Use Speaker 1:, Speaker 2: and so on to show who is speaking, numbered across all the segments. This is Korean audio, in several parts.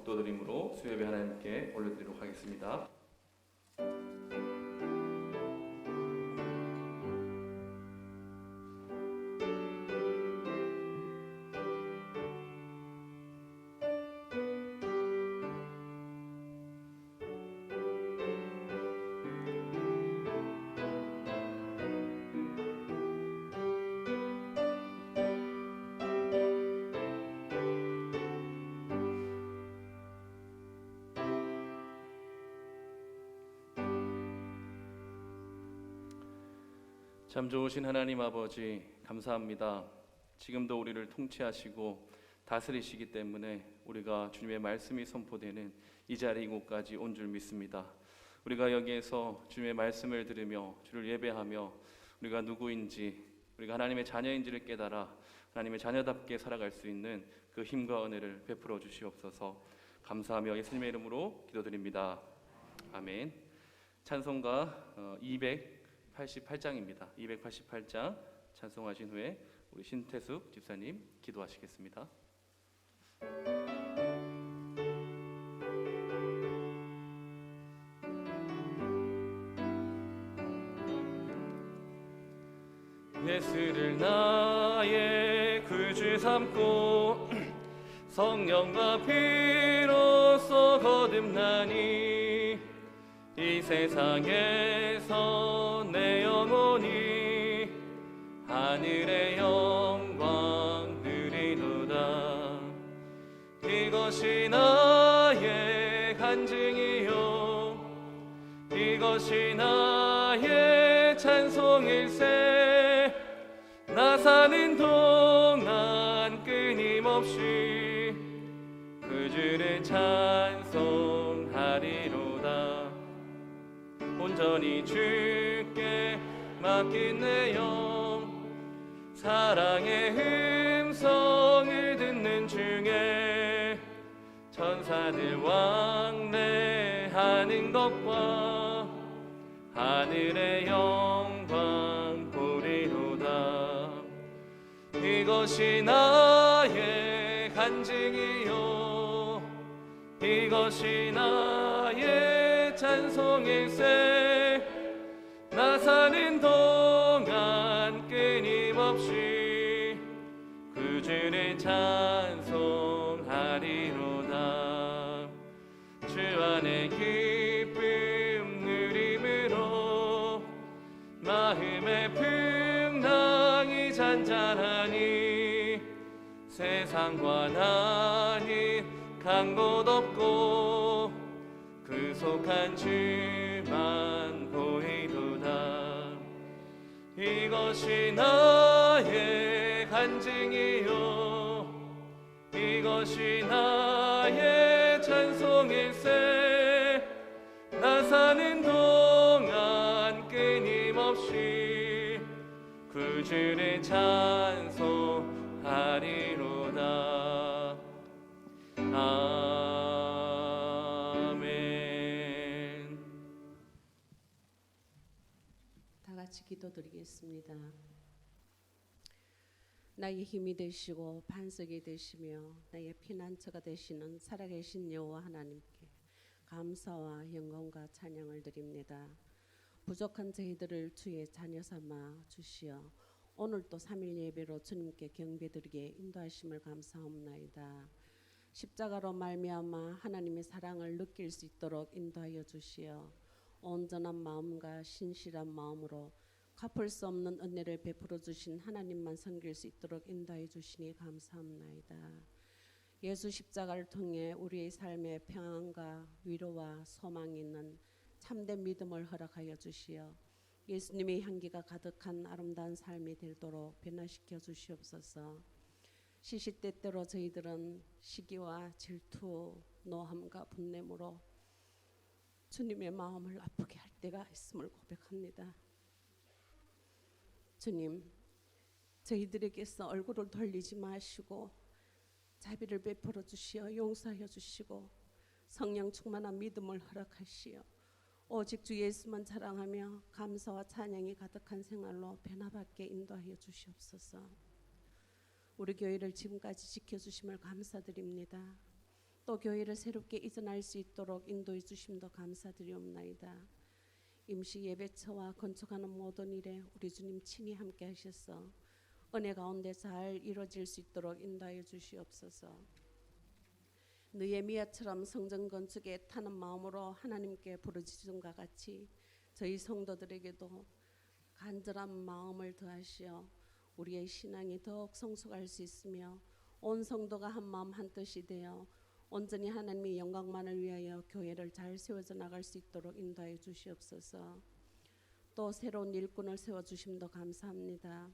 Speaker 1: 기도드림으로 수요예배 하나님께 올려드리도록 하겠습니다. 참 좋으신 하나님 아버지, 감사합니다. 지금도 우리를 통치하시고 다스리시기 때문에 우리가 주님의 말씀이 선포되는 이 자리 이곳까지 온 줄 믿습니다. 우리가 여기에서 주님의 말씀을 들으며 주를 예배하며 우리가 누구인지, 우리가 하나님의 자녀인지를 깨달아 하나님의 자녀답게 살아갈 수 있는 그 힘과 은혜를 베풀어 주시옵소서. 감사하며 예수님의 이름으로 기도드립니다. 아멘. 찬송가 288장입니다. 288장 찬송하신 후에 우리 신태숙 집사님 기도하시겠습니다. 예수를 나의 구주 삼고 성령과 피로써 거듭나니 이 세상에서 내 영혼이 하늘의 영광 누리도다. 이것이 나의 간증이요 이것이 나의 찬송일세. 나 사는 동안 끊임없이 그 주를 찬송하리로다. 온전히 주께 맡긴 내 영, 사랑의 음성을 듣는 중에 천사들 왕래하는 것과 하늘의 영광 보리로다. 이것이 나의 간증이요 이것이 나의 찬송일세. 나 사는 동안 끊임없이 그 주를 찬송하리로다. 주 안에 기쁨 누림으로 마음의 풍랑이 잔잔하니 세상과 나니 간 곳 없고 그 속한 주만 보이도다. 이것이 나의 간증이요 이것이 나의 찬송일세. 나 사는 동안 끊임없이 그 주를 찬송하리로다. 아멘.
Speaker 2: 다 같이 기도드리겠습니다. 나의 힘이 되시고 반석이 되시며 나의 피난처가 되시는 살아계신 여호와 하나님께 감사와 영광과 찬양을 드립니다. 부족한 저희들을 주의 자녀 삼아 주시어 오늘도 3일 예배로 주님께 경배드리게 인도하심을 감사합나이다. 십자가로 말미암아 하나님의 사랑을 느낄 수 있도록 인도하여 주시어 온전한 마음과 신실한 마음으로 갚을 수 없는 은혜를 베풀어 주신 하나님만 섬길 수 있도록 인도해 주시니 감사합나이다. 예수 십자가를 통해 우리의 삶에 평안과 위로와 소망이 있는 참된 믿음을 허락하여 주시어 예수님의 향기가 가득한 아름다운 삶이 되도록 변화시켜 주시옵소서. 시시때때로 저희들은 시기와 질투, 노함과 분냄으로 주님의 마음을 아프게 할 때가 있음을 고백합니다. 주님, 저희들에게서 얼굴을 돌리지 마시고 자비를 베풀어 주시어 용서하여 주시고 성령 충만한 믿음을 허락하시어 오직 주 예수만 자랑하며 감사와 찬양이 가득한 생활로 변화받게 인도하여 주시옵소서. 우리 교회를 지금까지 지켜주심을 감사드립니다. 또 교회를 새롭게 이전할 수 있도록 인도해 주심도 감사드리옵나이다. 임시 예배처와 건축하는 모든 일에 우리 주님 친히 함께 하셔서 은혜 가운데 잘 이루어질 수 있도록 인도하여 주시옵소서. 느헤미야처럼 성전 건축에 타는 마음으로 하나님께 부르짖음과 같이 저희 성도들에게도 간절한 마음을 더하시어 우리의 신앙이 더욱 성숙할 수 있으며 온 성도가 한 마음 한 뜻이 되어 온전히 하나님의 영광만을 위하여 교회를 잘 세워져 나갈 수 있도록 인도하여 주시옵소서. 또 새로운 일꾼을 세워주심도 감사합니다.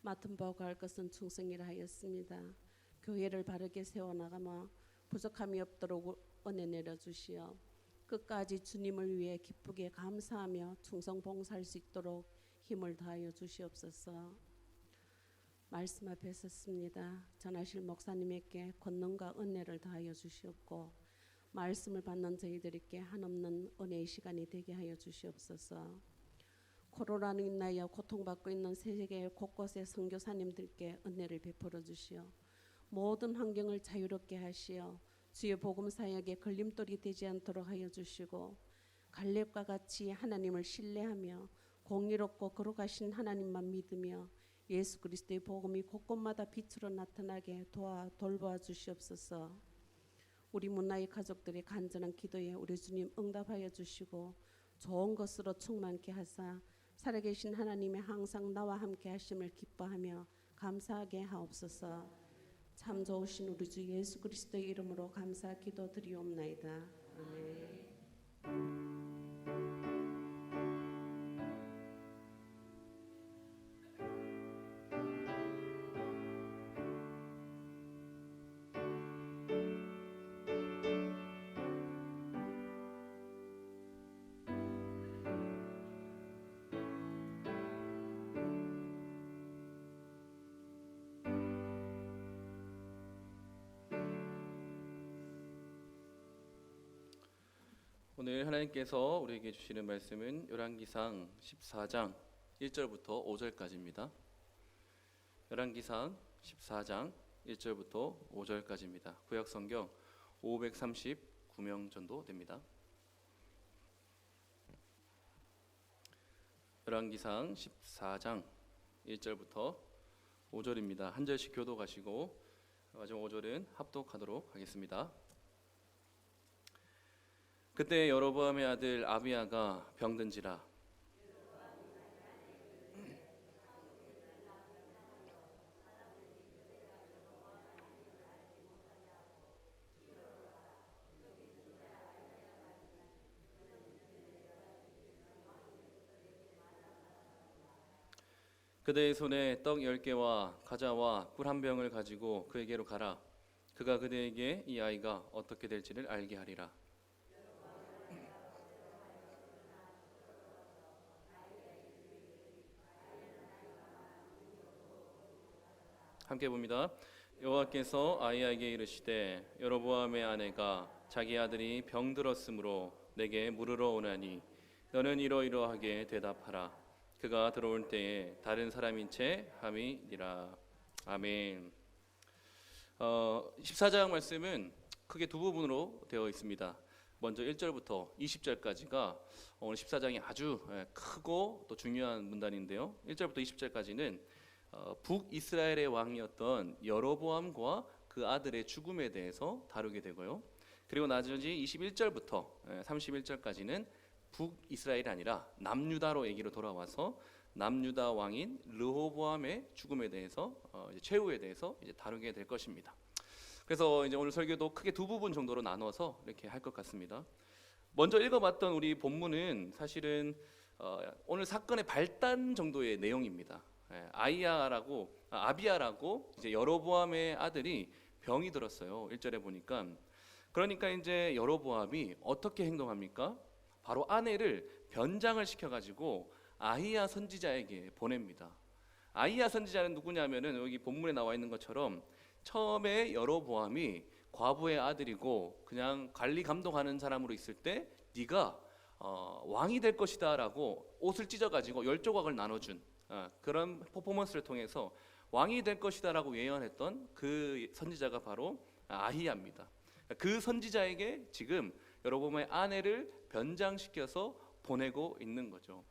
Speaker 2: 맡은 바 구할 것은 충성이라 하였습니다. 교회를 바르게 세워나가며 부족함이 없도록 은혜 내려주시어 끝까지 주님을 위해 기쁘게 감사하며 충성 봉사할 수 있도록 힘을 다하여 주시옵소서. 말씀 앞에 섰습니다. 전하실 목사님에게 권능과 은혜를 다하여 주시옵고 말씀을 받는 저희들에게 한없는 은혜의 시간이 되게 하여 주시옵소서. 코로나로 인하여 고통받고 있는 세계 곳곳의 선교사님들께 은혜를 베풀어 주시어 모든 환경을 자유롭게 하시어 주의 복음 사역에 걸림돌이 되지 않도록 하여 주시고 갈렙과 같이 하나님을 신뢰하며 공의롭고 거룩하신 하나님만 믿으며 예수 그리스도의 복음이 곳곳마다 빛으로 나타나게 돌보아 주시옵소서. 우리 문화의 가족들의 간절한 기도에 우리 주님 응답하여 주시고 좋은 것으로 충만케 하사 살아계신 하나님의 항상 나와 함께 하심을 기뻐하며 감사하게 하옵소서. 참 좋으신 우리 주 예수 그리스도의 이름으로 감사 기도드리옵나이다. 아멘.
Speaker 1: 오늘 하나님께서 우리에게 주시는 말씀은 열왕기상 14장 1절부터 5절까지입니다. 열왕기상 14장 1절부터 5절까지입니다. 구약 성경 539명 정도 됩니다. 열왕기상 14장 1절부터 5절입니다. 한 절씩 교독하시고 마지막 5절은 합독하도록 하겠습니다. 그때 여로보암의 아들 아비야가 병든지라 그대의 손에 떡 10개와 과자와 꿀 한 병을 가지고 그에게로 가라. 그가 그대에게 이 아이가 어떻게 될지를 알게 하리라. 함께 봅니다. 여호와께서 아히야에게 이르시되 여로보암의 아내가 자기 아들이 병들었으므로 내게 물으러 오나니 너는 이러이러하게 대답하라. 그가 들어올 때에 다른 사람인 채 함이니라. 아멘. 14장 말씀은 크게 두 부분으로 되어 있습니다. 먼저 1절부터 20절까지가 오늘 14장이 아주 크고 또 중요한 문단인데요. 1절부터 20절까지는 북이스라엘의 왕이었던 여로보암과 그 아들의 죽음에 대해서 다루게 되고요. 그리고 나머지 21절부터 31절까지는 북이스라엘이 아니라 남유다로 얘기로 돌아와서 남유다 왕인 르호보암의 죽음에 대해서 최후에 대해서 이제 다루게 될 것입니다. 그래서 이제 오늘 설교도 크게 두 부분 정도로 나눠서 이렇게 할 것 같습니다. 먼저 읽어봤던 우리 본문은 사실은 오늘 사건의 발단 정도의 내용입니다. 아비야라고 이제 여로보암의 아들이 병이 들었어요. 1절에 보니까 그러니까 이제 여로보암이 어떻게 행동합니까? 바로 아내를 변장을 시켜가지고 아히야 선지자에게 보냅니다. 아히야 선지자는 누구냐면은 여기 본문에 나와 있는 것처럼 처음에 여로보암이 과부의 아들이고 그냥 관리 감독하는 사람으로 있을 때 네가 왕이 될 것이다라고 옷을 찢어가지고 10조각을 나눠준 그런 퍼포먼스를 통해서 왕이 될 것이다라고 예언했던 그 선지자가 바로 아히야입니다. 그 선지자에게 지금 여로보암의 아내를 변장시켜서 보내고 있는 거죠.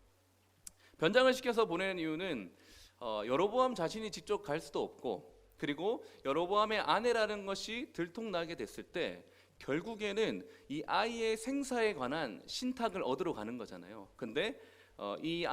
Speaker 1: 변장을 시켜서 보내는 이유는 여로보암 자신이 직접 갈 수도 없고, 그리고 여로보암의 아내라는 것이 들통나게 됐을 때 결국에는 이 아이의 생사에 관한 신탁을 얻으러 가는 거잖아요. 근데 이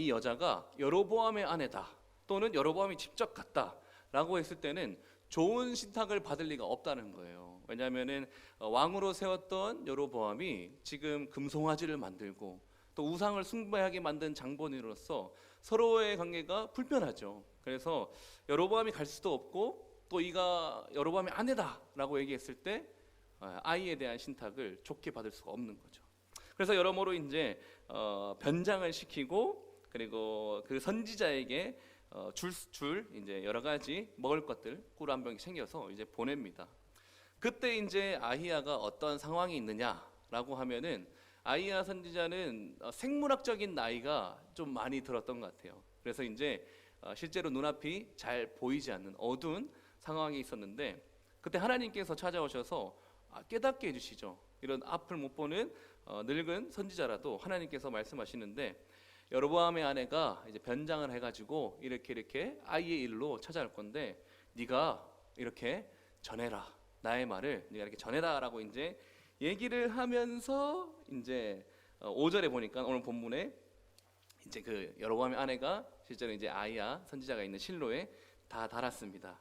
Speaker 1: 여자가 여로보암의 아내다, 또는 여로보암이 직접 갔다라고 했을 때는 좋은 신탁을 받을 리가 없다는 거예요. 왜냐하면은 왕으로 세웠던 여로보암이 지금 금송아지를 만들고 또 우상을 숭배하게 만든 장본인으로서 서로의 관계가 불편하죠. 그래서 여로보암이 갈 수도 없고, 또 이가 여로보암의 아내다라고 얘기했을 때 아이에 대한 신탁을 좋게 받을 수가 없는 거죠. 그래서 여러모로 이제 변장을 시키고, 그리고 그 선지자에게 이제 여러 가지 먹을 것들 꿀 한 병 챙겨서 이제 보냅니다. 그때 이제 아히야가 어떤 상황이 있느냐라고 하면은, 아히야 선지자는 생물학적인 나이가 좀 많이 들었던 것 같아요. 그래서 이제 실제로 눈앞이 잘 보이지 않는 어두운 상황이 있었는데, 그때 하나님께서 찾아오셔서 깨닫게 해주시죠. 이런 앞을 못 보는 늙은 선지자라도 하나님께서 말씀하시는데, 여로보암의 아내가 이제 변장을 해가지고 이렇게 아이의 일로 찾아올 건데, 네가 이렇게 전해라, 나의 말을 네가 이렇게 전해라라고 이제 얘기를 하면서, 이제 5절에 보니까 오늘 본문에 이제 그 여로보암의 아내가 실제로 이제 아히야 선지자가 있는 실로에 다 달았습니다.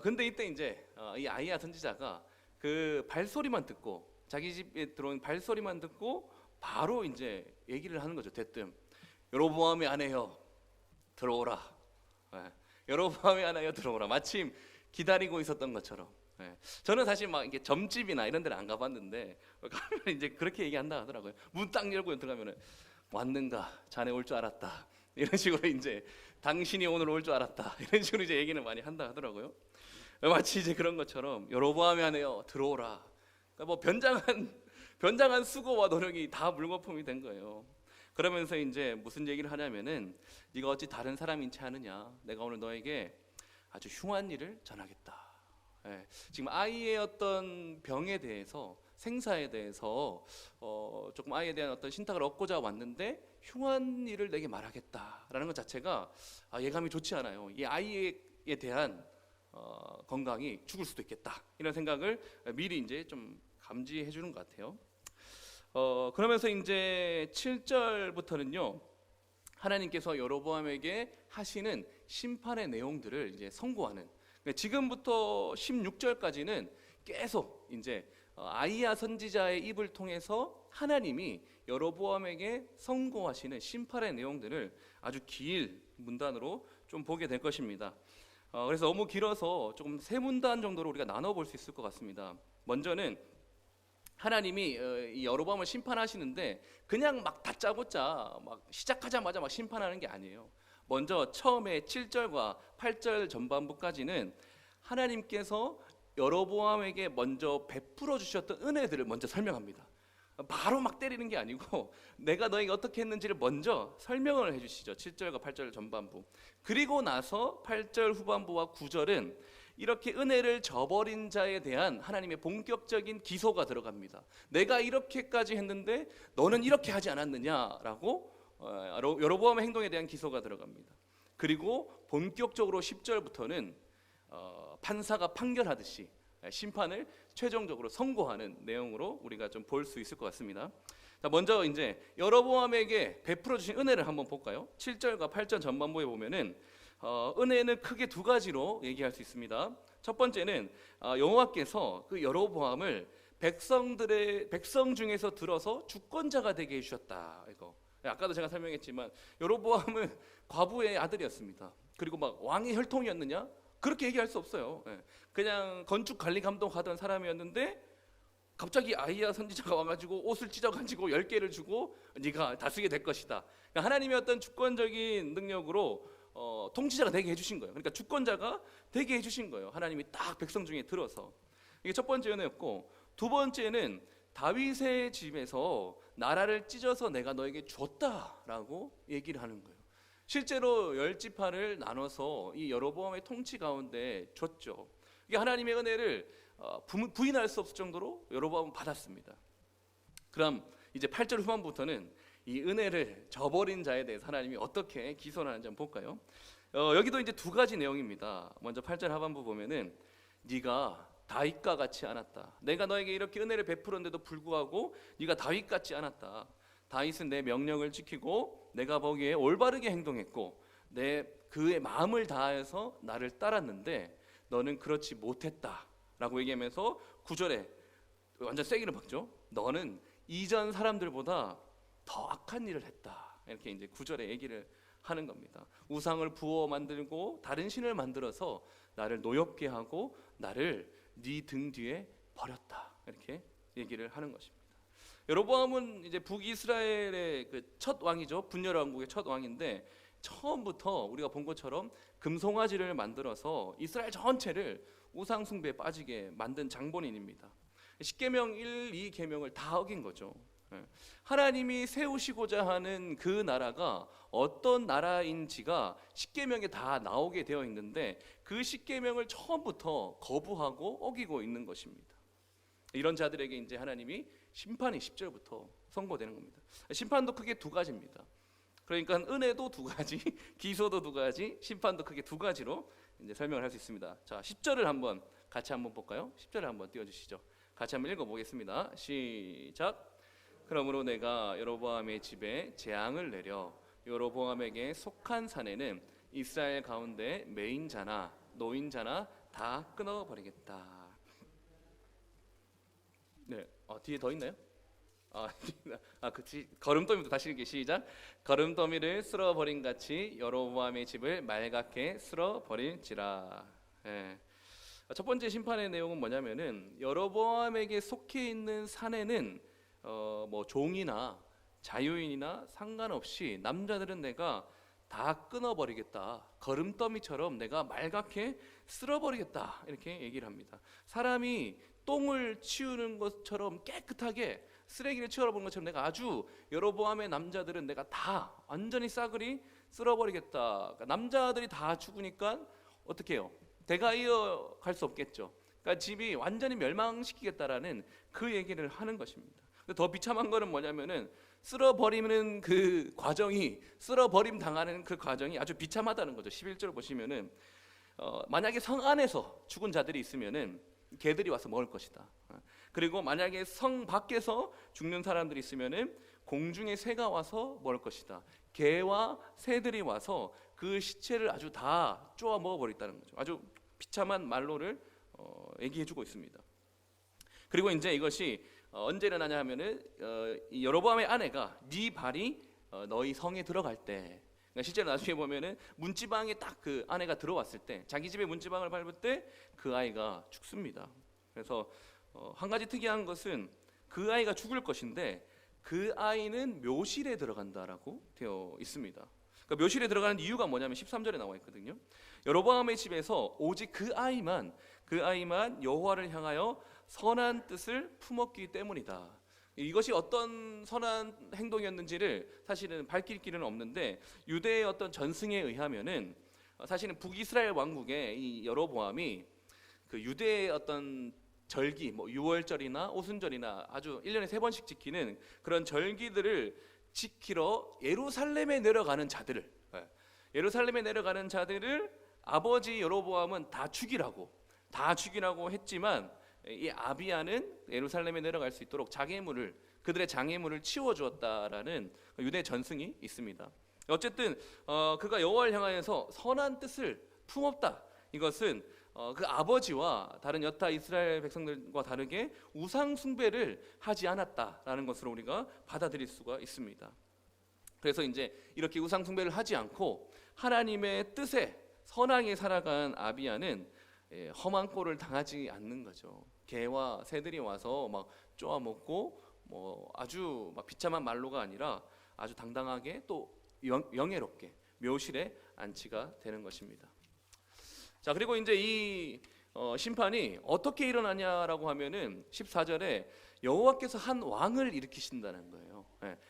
Speaker 1: 근데 이때 이제 이 아히야 선지자가 그 발소리만 듣고, 자기 집에 들어온 발소리만 듣고 바로 이제 얘기를 하는 거죠. 대뜸 여로보암의 아내여 들어오라. 여로보암의 아내여 들어오라. 마침 기다리고 있었던 것처럼. 저는 사실 막 이게 점집이나 이런 데는 안 가봤는데 가면 이제 그렇게 얘기한다 하더라고요. 문 딱 열고 들어가면은 왔는가, 자네 올 줄 알았다, 이런 식으로 이제 당신이 오늘 올 줄 알았다, 이런 식으로 이제 얘기는 많이 한다 하더라고요. 마치 이제 그런 것처럼 여로보암의 아내여 들어오라. 그러니까 뭐 변장한 수고와 노력이 다 물거품이 된 거예요. 그러면서 이제 무슨 얘기를 하냐면은, 네가 어찌 다른 사람인 채 하느냐, 내가 오늘 너에게 아주 흉한 일을 전하겠다. 지금 아이의 어떤 병에 대해서, 생사에 대해서 조금 아이에 대한 어떤 신탁을 얻고자 왔는데 흉한 일을 내게 말하겠다라는 것 자체가 예감이 좋지 않아요. 이 아이에 대한 건강이 죽을 수도 있겠다, 이런 생각을 미리 이제 좀 감지해 주는 것 같아요. 그러면서 이제 7절부터는요, 하나님께서 여로보암에게 하시는 심판의 내용들을 이제 선고하는, 지금부터 16절까지는 계속 이제 아히야 선지자의 입을 통해서 하나님이 여로보암에게 선고하시는 심판의 내용들을 아주 긴 문단으로 좀 보게 될 것입니다. 그래서 너무 길어서 조금 세 문단 정도로 우리가 나눠볼 수 있을 것 같습니다. 먼저는 하나님이 이 여로보암을 심판하시는데 그냥 막 다짜고짜 막 시작하자마자 막 심판하는 게 아니에요. 먼저 처음에 7절과 8절 전반부까지는 하나님께서 여로보암에게 먼저 베풀어 주셨던 은혜들을 먼저 설명합니다. 바로 막 때리는 게 아니고 내가 너에게 어떻게 했는지를 먼저 설명을 해주시죠. 7절과 8절 전반부. 그리고 나서 8절 후반부와 9절은 이렇게 은혜를 저버린 자에 대한 하나님의 본격적인 기소가 들어갑니다. 내가 이렇게까지 했는데 너는 이렇게 하지 않았느냐라고 여로보암의 행동에 대한 기소가 들어갑니다. 그리고 본격적으로 10절부터는 판사가 판결하듯이 심판을 최종적으로 선고하는 내용으로 우리가 좀 볼 수 있을 것 같습니다. 자, 먼저 이제 여로보암에게 베풀어 주신 은혜를 한번 볼까요? 7절과 8절 전반부에 보면은 은혜는 크게 두 가지로 얘기할 수 있습니다. 첫 번째는 여호와께서 그 여로보암을 백성 중에서 들어서 주권자가 되게 해주셨다. 이거 아까도 제가 설명했지만 여로보암은 과부의 아들이었습니다. 그리고 막 왕의 혈통이었느냐? 그렇게 얘기할 수 없어요. 그냥 건축 관리 감독하던 사람이었는데 갑자기 아히야 선지자가 와가지고 옷을 찢어가지고 10개를 주고 네가 다스리게 될 것이다. 그러니까 하나님의 어떤 주권적인 능력으로 통치자가 되게 해주신 거예요. 그러니까 주권자가 되게 해주신 거예요. 하나님이 딱 백성 중에 들어서. 이게 첫 번째 은혜였고, 두 번째는 다윗의 집에서 나라를 찢어서 내가 너에게 줬다라고 얘기를 하는 거예요. 실제로 10지파를 나눠서 이 여로보암의 통치 가운데 줬죠. 이게 하나님의 은혜를 부인할 수 없을 정도로 여로보암은 받았습니다. 그럼 이제 8절 후반부터는 이 은혜를 저버린 자에 대해서 하나님이 어떻게 기선하는지 한번 볼까요? 여기도 이제 두 가지 내용입니다. 먼저 8절 하반부 보면은 네가 다윗과 같이 않았다. 내가 너에게 이렇게 은혜를 베풀었는데도 불구하고 네가 다윗 같지 않았다. 다윗은 내 명령을 지키고 내가 보기에 올바르게 행동했고 그의 마음을 다해서 나를 따랐는데 너는 그렇지 못했다라고 얘기하면서 9절에 완전 세기를 박죠. 너는 이전 사람들보다 더 악한 일을 했다. 이렇게 이제 9절에 얘기를 하는 겁니다. 우상을 부어 만들고 다른 신을 만들어서 나를 노엽게 하고 나를 네 등 뒤에 버렸다. 이렇게 얘기를 하는 것입니다. 여로보암은 이제 북이스라엘의 그 첫 왕이죠. 분열 왕국의 첫 왕인데 처음부터 우리가 본 것처럼 금송아지를 만들어서 이스라엘 전체를 우상 숭배에 빠지게 만든 장본인입니다. 십계명 1, 2계명을 다 어긴 거죠. 하나님이 세우시고자 하는 그 나라가 어떤 나라인지가 십계명에 다 나오게 되어 있는데 그 십계명을 처음부터 거부하고 어기고 있는 것입니다. 이런 자들에게 이제 하나님이 심판이 10절부터 선고되는 겁니다. 심판도 크게 두 가지입니다. 그러니까 은혜도 두 가지, 기소도 두 가지, 심판도 크게 두 가지로 이제 설명을 할 수 있습니다. 자, 10절을 한번 같이 한번 볼까요? 10절을 한번 띄워 주시죠. 같이 한번 읽어 보겠습니다. 시작. 그러므로 내가 여로보암의 집에 재앙을 내려 여로보암에게 속한 산에는 이스라엘 가운데 매인자나 노인자나 다 끊어버리겠다. 네, 뒤에 더 있나요? 그치. 걸음더미도 다시 읽기 시작. 걸음더미를 쓸어버린 같이 여로보암의 집을 말갛게 쓸어버릴지라. 네. 첫 번째 심판의 내용은 뭐냐면은 여로보암에게 속해 있는 산에는 뭐 종이나 자유인이나 상관없이 남자들은 내가 다 끊어버리겠다. 걸음더미처럼 내가 말갛게 쓸어버리겠다. 이렇게 얘기를 합니다. 사람이 똥을 치우는 것처럼 깨끗하게 쓰레기를 치워버리는 것처럼 내가 아주 여로보암의 남자들은 내가 다 완전히 싸그리 쓸어버리겠다. 그러니까 남자들이 다 죽으니까 어떻게 해요? 대가 이어갈 수 없겠죠. 그러니까 집이 완전히 멸망시키겠다라는 그 얘기를 하는 것입니다. 더 비참한 거는 뭐냐면은 쓸어버리는 그 과정이 쓸어버림 당하는 그 과정이 아주 비참하다는 거죠. 11절 보시면은 만약에 성 안에서 죽은 자들이 있으면은 개들이 와서 먹을 것이다. 그리고 만약에 성 밖에서 죽는 사람들이 있으면은 공중의 새가 와서 먹을 것이다. 개와 새들이 와서 그 시체를 아주 다 쪼아 먹어버렸다는 거죠. 아주 비참한 말로를 얘기해주고 있습니다. 그리고 이제 이것이 언제 일어나냐 하면은 여로보암의 아내가 네 발이 너희 성에 들어갈 때, 그러니까 실제로 나중에 보면은 문지방에 딱 그 아내가 들어왔을 때, 자기 집에 문지방을 밟을 때 그 아이가 죽습니다. 그래서 한 가지 특이한 것은 그 아이가 죽을 것인데 그 아이는 묘실에 들어간다라고 되어 있습니다. 그러니까 묘실에 들어가는 이유가 뭐냐면 13절에 나와 있거든요. 여로보암의 집에서 오직 그 아이만 여호와를 향하여 선한 뜻을 품었기 때문이다. 이것이 어떤 선한 행동이었는지를 사실은 밝힐 길은 없는데 유대의 어떤 전승에 의하면은 사실은 북이스라엘 왕국의 이 여로보암이 그 유대의 어떤 절기, 뭐 유월절이나 오순절이나 아주 1년에 3번씩 지키는 그런 절기들을 지키러 예루살렘에 내려가는 자들을 아버지 여로보암은 다 죽이라고 했지만 이 아비야는 예루살렘에 내려갈 수 있도록 그들의 장애물을 치워주었다라는 유대 전승이 있습니다. 어쨌든 그가 여호와를 향하여서 선한 뜻을 품었다. 이것은 그 아버지와 다른 여타 이스라엘 백성들과 다르게 우상 숭배를 하지 않았다라는 것으로 우리가 받아들일 수가 있습니다. 그래서 이제 이렇게 우상 숭배를 하지 않고 하나님의 뜻에 선하게 살아간 아비야는 험한 꼴을 당하지 않는 거죠. 개와 새들이 와서 막 쪼아 먹고 뭐 아주 막 비참한 말로가 아니라 아주 당당하게 또 영예롭게 묘실에 안치가 되는 것입니다. 자, 그리고 이제 이 심판이 어떻게 일어나냐라고 하면은 14절에 여호와께서 한 왕을 일으키신다는 거예요.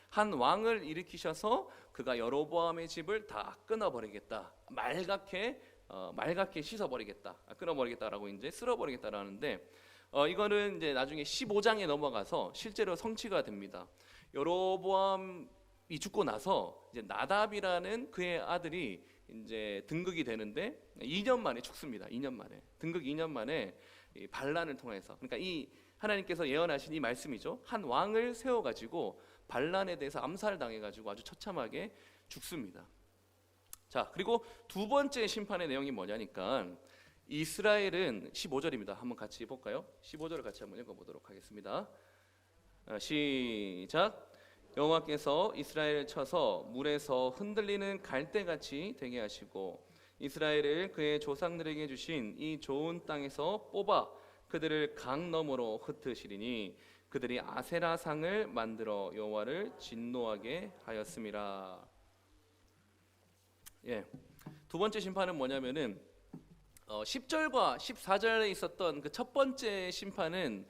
Speaker 1: 한 왕을 일으키셔서 그가 여로보암의 집을 다 끊어버리겠다, 말갛게 씻어버리겠다, 끊어버리겠다라고 이제 쓸어버리겠다라는데 이거는 이제 나중에 15장에 넘어가서 실제로 성취가 됩니다. 여로보암이 죽고 나서 이제 나답이라는 그의 아들이 이제 등극이 되는데 2년 만에 죽습니다. 2년 만에 등극 2년 만에 이 반란을 통해서, 그러니까 이 하나님께서 예언하신 이 말씀이죠. 한 왕을 세워가지고 반란에 대해서 암살당해가지고 아주 처참하게 죽습니다. 자, 그리고 두 번째 심판의 내용이 뭐냐니까 이스라엘은 15절입니다. 한번 같이 볼까요? 15절을 같이 한번 읽어보도록 하겠습니다. 시작. 여호와께서 이스라엘을 쳐서 물에서 흔들리는 갈대같이 되게 하시고 이스라엘을 그의 조상들에게 주신 이 좋은 땅에서 뽑아 그들을 강 너머로 흩으시리니 그들이 아세라 상을 만들어 여호와를 진노하게 하였음이라. 예, 두 번째 심판은 뭐냐면은 10절과 14절에 있었던 그 첫 번째 심판은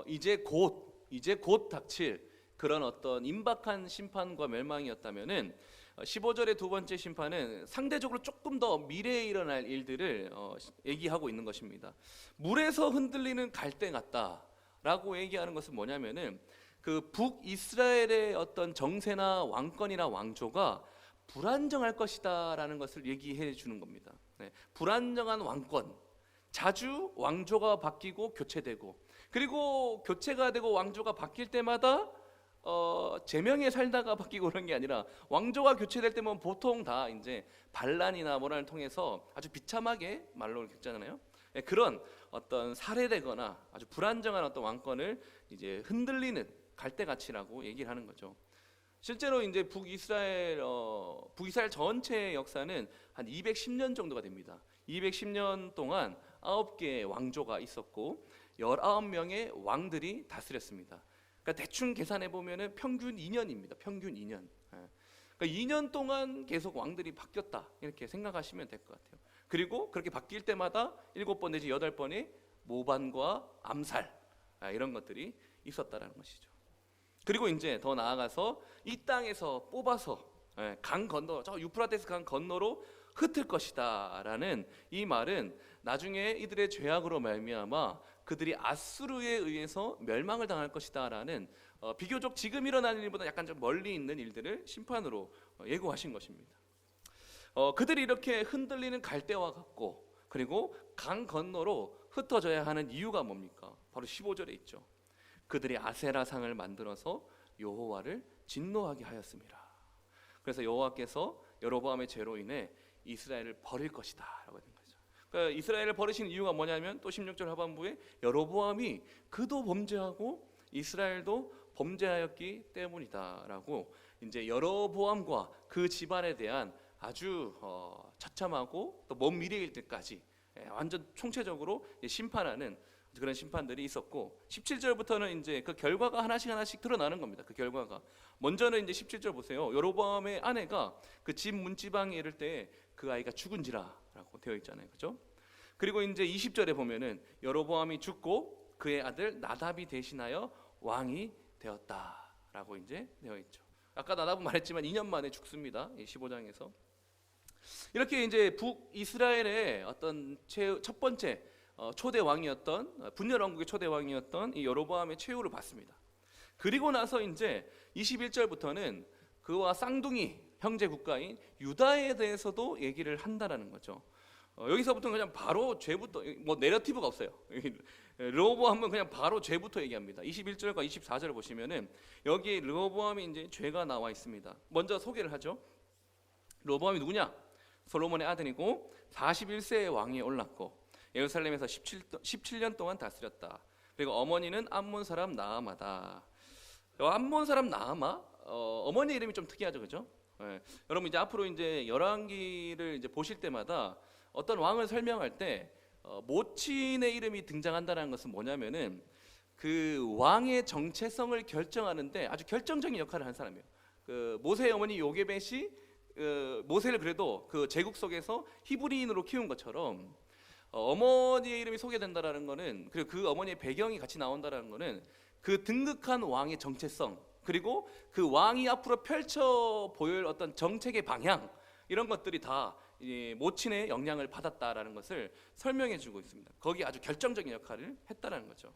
Speaker 1: 이제 곧 닥칠 그런 어떤 임박한 심판과 멸망이었다면은 15절의 두 번째 심판은 상대적으로 조금 더 미래에 일어날 일들을 얘기하고 있는 것입니다. 물에서 흔들리는 갈대 같다라고 얘기하는 것은 뭐냐면은 그 북이스라엘의 어떤 정세나 왕권이나 왕조가 불안정할 것이다라는 것을 얘기해 주는 겁니다. 네, 불안정한 왕권, 자주 왕조가 바뀌고 교체되고, 그리고 교체가 되고 왕조가 바뀔 때마다 제명에 살다가 바뀌고 그런 게 아니라 왕조가 교체될 때면 보통 다 이제 반란이나 뭐라를 통해서 아주 비참하게 말로 겪잖아요. 네, 그런 어떤 살해되거나 아주 불안정한 어떤 왕권을 이제 흔들리는 갈대같이라고 얘기를 하는 거죠. 실제로 이제 북이스라엘 전체의 역사는 한 210년 정도가 됩니다. 210년 동안 9개의 왕조가 있었고 19명의 왕들이 다스렸습니다. 그러니까 대충 계산해 보면은 평균 2년입니다. 평균 2년. 그러니까 2년 동안 계속 왕들이 바뀌었다 이렇게 생각하시면 될 것 같아요. 그리고 그렇게 바뀔 때마다 7번 내지 8번의 모반과 암살 이런 것들이 있었다라는 것이죠. 그리고 이제 더 나아가서 이 땅에서 뽑아서 강 건너, 저 유프라테스 강 건너로 흩을 것이다라는 이 말은 나중에 이들의 죄악으로 말미암아 그들이 아수르에 의해서 멸망을 당할 것이다라는 비교적 지금 일어나는 일보다 약간 좀 멀리 있는 일들을 심판으로 예고하신 것입니다. 그들이 이렇게 흔들리는 갈대와 같고 그리고 강 건너로 흩어져야 하는 이유가 뭡니까? 바로 15절에 있죠. 그들이 아세라 상을 만들어서 여호와를 진노하게 하였습니다. 그래서 여호와께서 여로보암의 죄로 인해 이스라엘을 버릴 것이다라고 된 거죠. 그러니까 이스라엘을 버리신 이유가 뭐냐면 또 16절 하반부에 여로보암이 그도 범죄하고 이스라엘도 범죄하였기 때문이다라고 이제 여로보암과 그 집안에 대한 아주 처참하고 또 먼 미래일 때까지 완전 총체적으로 심판하는 그런 심판들이 있었고 17절부터는 이제 그 결과가 하나씩 드러나는 겁니다. 그 결과가 먼저는 이제 17절 보세요. 여로보암의 아내가 그 집 문지방에 이를 때 그 아이가 죽은지라라고 되어 있잖아요, 그렇죠? 그리고 이제 20절에 보면은 여로보암이 죽고 그의 아들 나답이 대신하여 왕이 되었다라고 이제 되어 있죠. 아까 나답은 말했지만 2년 만에 죽습니다. 15장에서 이렇게 이제 북이스라엘의 어떤 첫 번째 초대 왕이었던 분열 왕국의 초대 왕이었던 이 여로보암의 최후를 봤습니다. 그리고 나서 이제 21절부터는 그와 쌍둥이 형제 국가인 유다에 대해서도 얘기를 한다라는 거죠. 여기서부터는 그냥 바로 죄부터 뭐 내러티브가 없어요. 르호보암은 그냥 바로 죄부터 얘기합니다. 21절과 24절 보시면은 여기 르호보암이 이제 죄가 나와 있습니다. 먼저 소개를 하죠. 르호보암이 누구냐? 솔로몬의 아들이고 41세의 왕위에 올랐고 예루살렘에서 17년 동안 다스렸다. 그리고 어머니는 암몬 사람 나아마다. 암몬 사람 나아마 어머니 이름이 좀 특이하죠, 그죠? 여러분 이제 앞으로 이제 열왕기를 이제 보실 때마다 어떤 왕을 설명할 때 모친의 이름이 등장한다는 것은 뭐냐면은 그 왕의 정체성을 결정하는데 아주 결정적인 역할을 한 사람이에요. 그 모세의 어머니 요게벳이 모세를 그래도 그 제국 속에서 히브리인으로 키운 것처럼 어머니의 이름이 소개된다라는 거는 그리고 그 어머니의 배경이 같이 나온다라는 거는 그 등극한 왕의 정체성 그리고 그 왕이 앞으로 펼쳐 보일 어떤 정책의 방향 이런 것들이 다 이 모친의 영향을 받았다라는 것을 설명해주고 있습니다. 거기 아주 결정적인 역할을 했다라는 거죠.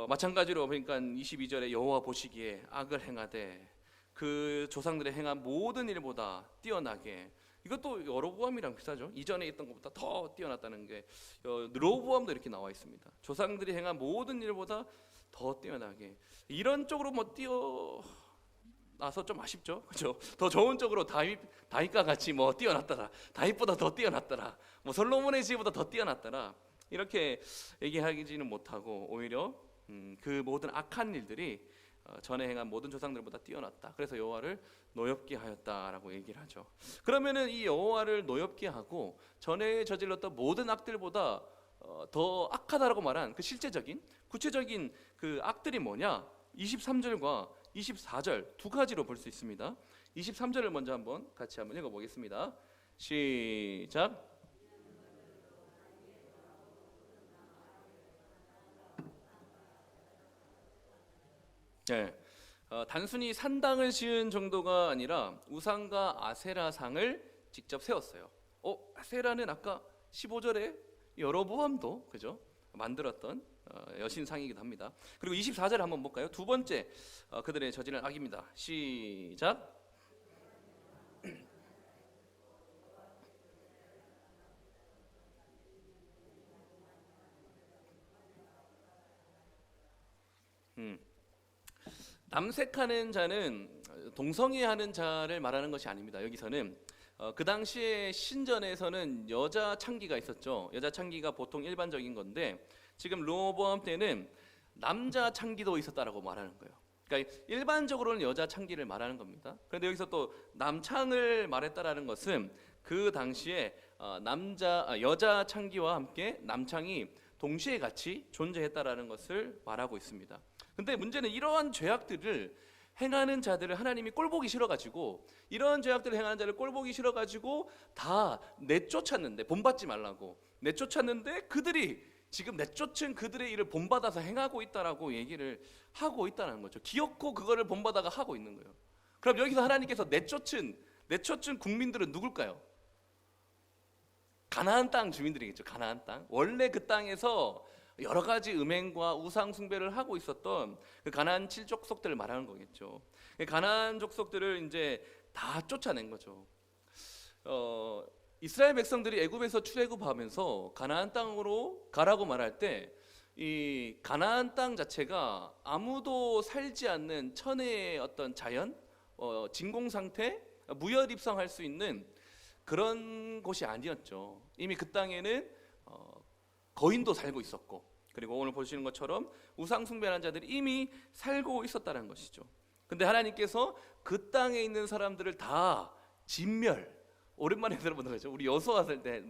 Speaker 1: 마찬가지로 그러니까 22절에 여호와 보시기에 악을 행하되 그 조상들의 행한 모든 일보다 뛰어나게, 이것도 여로보암이랑 비슷하죠. 이전에 있던 것보다 더 뛰어났다는 게 르호보암도 이렇게 나와 있습니다. 조상들이 행한 모든 일보다 더 뛰어나게, 이런 쪽으로 뭐 뛰어나서 좀 아쉽죠, 그렇죠? 더 좋은 쪽으로 다윗과 같이 뭐 뛰어났더라, 다윗보다 더 뛰어났더라, 뭐 솔로몬의 지혜보다 더 뛰어났더라, 이렇게 얘기하지는 못하고 오히려 그 모든 악한 일들이 전에 행한 모든 조상들보다 뛰어났다. 그래서 여호와를 노엽게 하였다라고 얘기를 하죠. 그러면은 이 여호와를 노엽게 하고 전에 저질렀던 모든 악들보다 더 악하다라고 말한 그 실제적인 구체적인 그 악들이 뭐냐? 23절과 24절 두 가지로 볼 수 있습니다. 23절을 먼저 한번 같이 한번 읽어보겠습니다. 시작. 네, 단순히 산당을 지은 정도가 아니라 우상과 아세라상을 직접 세웠어요. 아세라는 아까 15절에 여로보암도 그죠? 만들었던 여신상이기도 합니다. 그리고 24절 한번 볼까요? 두 번째 그들의 저지른 악입니다. 시작. 남색하는 자는 동성애하는 자를 말하는 것이 아닙니다. 여기서는 그 당시에 신전에서는 여자 창기가 있었죠. 여자 창기가 보통 일반적인 건데 지금 르호보암 때는 남자 창기도 있었다라고 말하는 거예요. 그러니까 일반적으로는 여자 창기를 말하는 겁니다. 그런데 여기서 또 남창을 말했다라는 것은 그 당시에 여자 창기와 함께 남창이 동시에 같이 존재했다라는 것을 말하고 있습니다. 근데 문제는 이러한 죄악들을 행하는 자들을 하나님이 꼴보기 싫어가지고, 이런 죄악들을 행하는 자를 꼴보기 싫어가지고 다 내쫓았는데, 본받지 말라고 내쫓았는데, 그들이 지금 내쫓은 그들의 일을 본받아서 행하고 있다라고 얘기를 하고 있다는 거죠. 기어코 그거를 본받아가 하고 있는 거예요. 그럼 여기서 하나님께서 내쫓은 국민들은 누굴까요? 가나안 땅 주민들이겠죠. 가나안 땅. 원래 그 땅에서 여러 가지 음행과 우상 숭배를 하고 있었던 그 가나안 7족속들을 말하는 거겠죠. 가나안 족속들을 이제 다 쫓아낸 거죠. 이스라엘 백성들이 애굽에서 출애굽하면서 가나안 땅으로 가라고 말할 때 이 가나안 땅 자체가 아무도 살지 않는 천혜의 어떤 자연, 진공 상태, 무혈 입성할 수 있는 그런 곳이 아니었죠. 이미 그 땅에는 거인도 살고 있었고, 그리고 오늘 보시는 것처럼 우상 숭배하는 자들이 이미 살고 있었다는 것이죠. 근데 하나님께서 그 땅에 있는 사람들을 다 진멸, 오랜만에 들어보는 거죠. 우리 여호수아 할 때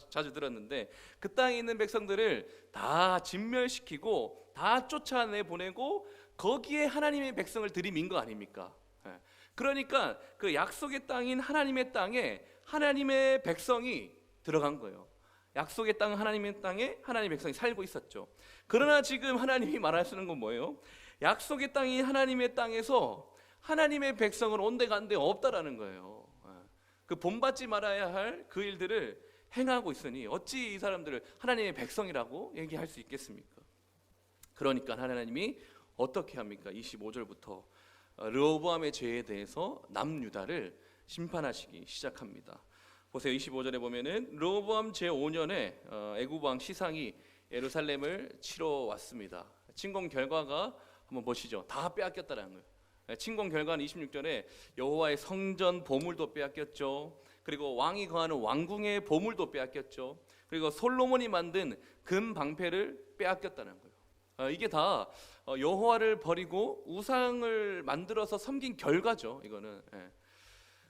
Speaker 1: 자주 들었는데 그 땅에 있는 백성들을 다 진멸시키고 다 쫓아내 보내고 거기에 하나님의 백성을 들이민 거 아닙니까? 그러니까 그 약속의 땅인 하나님의 땅에 하나님의 백성이 들어간 거예요. 약속의 땅 하나님의 땅에 하나님의 백성이 살고 있었죠. 그러나 지금 하나님이 말하시는 건 뭐예요? 약속의 땅이 하나님의 땅에서 하나님의 백성은 온데간데 없다라는 거예요. 그 본받지 말아야 할 그 일들을 행하고 있으니 어찌 이 사람들을 하나님의 백성이라고 얘기할 수 있겠습니까? 그러니까 하나님이 어떻게 합니까? 25절부터 르호보암의 죄에 대해서 남유다를 심판하시기 시작합니다. 보세요. 25절에 보면은 르호보암 제5년에 애굽 왕 시상이 예루살렘을 치러 왔습니다. 침공 결과가 한번 보시죠. 다 빼앗겼다는 거예요. 침공 결과는 26절에 여호와의 성전 보물도 빼앗겼죠. 그리고 왕이 거하는 왕궁의 보물도 빼앗겼죠. 그리고 솔로몬이 만든 금 방패를 빼앗겼다는 거예요. 이게 다 여호와를 버리고 우상을 만들어서 섬긴 결과죠. 이거는.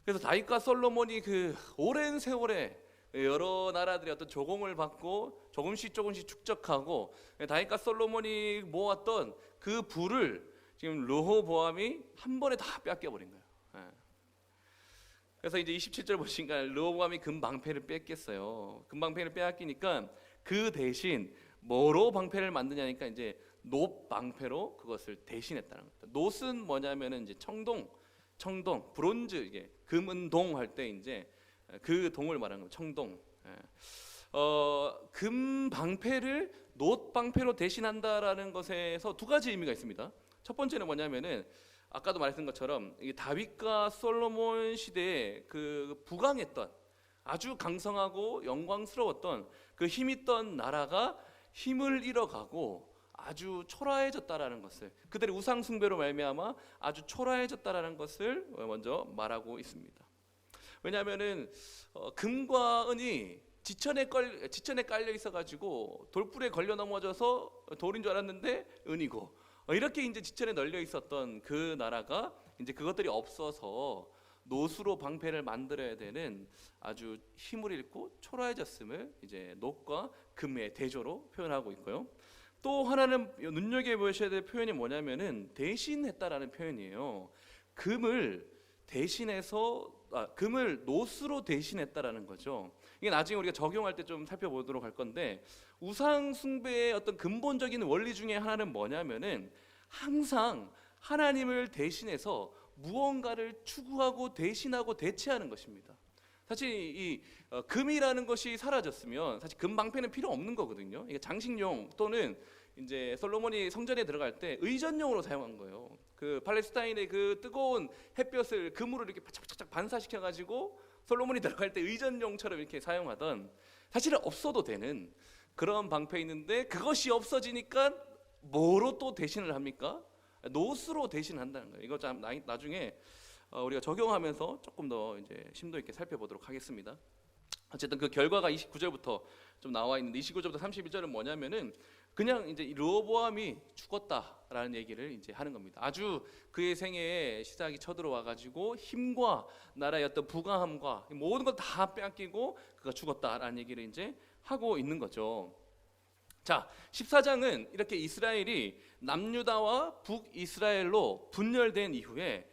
Speaker 1: 그래서 다윗과 솔로몬이 그 오랜 세월에 여러 나라들의 어떤 조공을 받고 조금씩 축적하고 다윗과 솔로몬이 모았던 그 부를 지금 르호보암이 한 번에 다 뺏겨버린 거예요. 그래서 이제 27절 보시니까 르호보암이 금방패를 뺏겼어요. 금방패를 빼앗기니까 그 대신 뭐로 방패를 만드냐니까 이제 놋 방패로 그것을 대신했다는 거예요. 놋은 뭐냐면은 이제 청동, 브론즈, 이게 금은동 할 때 이제 그 동을 말하는 거예요. 청동. 금 방패를 놋 방패로 대신한다라는 것에서 두 가지 의미가 있습니다. 첫 번째는 뭐냐면은 아까도 말했던 것처럼 이 다윗과 솔로몬 시대에 그 부강했던 아주 강성하고 영광스러웠던 그 힘있던 나라가 힘을 잃어가고 아주 초라해졌다라는 것을, 그들의 우상 숭배로 말미암아 아주 초라해졌다라는 것을 먼저 말하고 있습니다. 왜냐하면은 금과 은이 지천에 깔려 있어가지고 돌불에 걸려 넘어져서 돌인 줄 알았는데 은이고, 이렇게 이제 지천에 널려 있었던 그 나라가 이제 그것들이 없어서 놋으로 방패를 만들어야 되는 아주 힘을 잃고 초라해졌음을 이제 놋과 금의 대조로 표현하고 있고요. 또 하나는 눈여겨 보셔야 될 표현이 뭐냐면은 대신했다라는 표현이에요. 금을 놋으로 대신했다라는 거죠. 이게 나중에 우리가 적용할 때 좀 살펴보도록 할 건데, 우상 숭배의 어떤 근본적인 원리 중에 하나는 뭐냐면은 항상 하나님을 대신해서 무언가를 추구하고 대신하고 대체하는 것입니다. 사실 이 금이라는 것이 사라졌으면 사실 금 방패는 필요 없는 거거든요. 이게 장식용 또는 이제 솔로몬이 성전에 들어갈 때 의전용으로 사용한 거예요. 그 팔레스타인의 그 뜨거운 햇볕을 금으로 이렇게 바짝바짝 반사시켜 가지고 솔로몬이 들어갈 때 의전용처럼 이렇게 사용하던, 사실은 없어도 되는 그런 방패였는데 그것이 없어지니까 뭐로 또 대신을 합니까? 놋으로 대신한다는 거예요. 이거 참 나중에 우리가 적용하면서 조금 더 이제 심도 있게 살펴보도록 하겠습니다. 어쨌든 그 결과가 29절부터 좀 나와 있는데, 29절부터 31절은 뭐냐면은 그냥 이제 르호보암이 죽었다라는 얘기를 이제 하는 겁니다. 아주 그의 생애에 시작이 쳐들어와 가지고 힘과 나라의 어떤 부강함과 모든 걸 다 빼앗기고 그가 죽었다라는 얘기를 이제 하고 있는 거죠. 자, 14장은 이렇게 이스라엘이 남유다와 북이스라엘로 분열된 이후에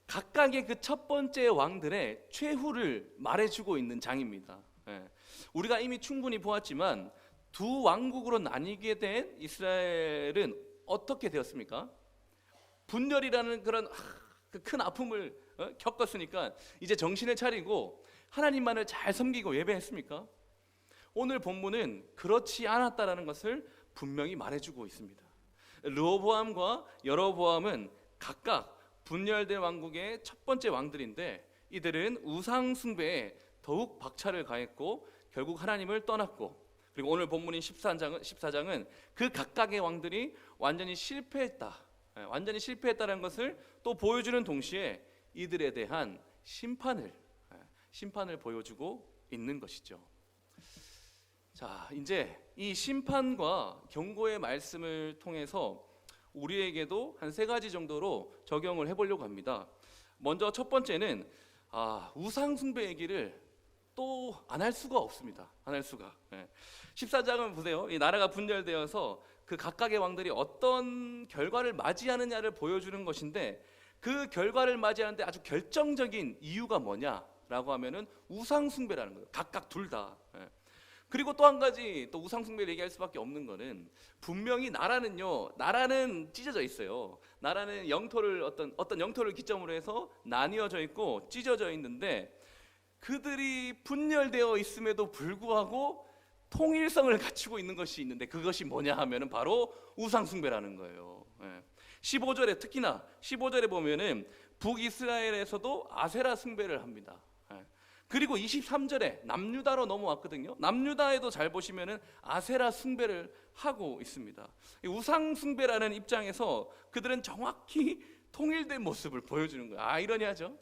Speaker 1: 각각의 그 첫 번째 왕들의 최후를 말해주고 있는 장입니다. 우리가 이미 충분히 보았지만 두 왕국으로 나뉘게 된 이스라엘은 어떻게 되었습니까? 분열이라는 그런 큰 아픔을 겪었으니까 이제 정신을 차리고 하나님만을 잘 섬기고 예배했습니까? 오늘 본문은 그렇지 않았다라는 것을 분명히 말해주고 있습니다. 르호보암과 여로보암은 각각 분열된 왕국의 첫 번째 왕들인데, 이들은 우상 숭배에 더욱 박차를 가했고 결국 하나님을 떠났고, 그리고 오늘 본문인 14장은 그 각각의 왕들이 완전히 실패했다라는 것을 또 보여주는 동시에 이들에 대한 심판을 보여주고 있는 것이죠. 자, 이제 이 심판과 경고의 말씀을 통해서 우리에게도 한 세 가지 정도로 적용을 해보려고 합니다. 먼저 첫 번째는 우상 숭배 얘기를 또 안 할 수가 없습니다. 안 할 수가. 14장은 보세요. 이 나라가 분열되어서 그 각각의 왕들이 어떤 결과를 맞이하느냐를 보여주는 것인데, 그 결과를 맞이하는데 아주 결정적인 이유가 뭐냐라고 하면은 우상 숭배라는 거예요. 각각 둘 다. 그리고 또 한 가지, 또 우상 숭배를 얘기할 수밖에 없는 거는, 분명히 나라는 찢어져 있어요. 나라는 어떤 영토를 기점으로 해서 나뉘어져 있고 찢어져 있는데, 그들이 분열되어 있음에도 불구하고 통일성을 갖추고 있는 것이 있는데, 그것이 뭐냐 하면은 바로 우상 숭배라는 거예요. 15절에 특히나 15절에 보면은 북이스라엘에서도 아세라 숭배를 합니다. 그리고 23절에 남유다로 넘어왔거든요. 남유다에도 잘 보시면은 아세라 숭배를 하고 있습니다. 우상 숭배라는 입장에서 그들은 정확히 통일된 모습을 보여주는 거예요. 아이러니하죠.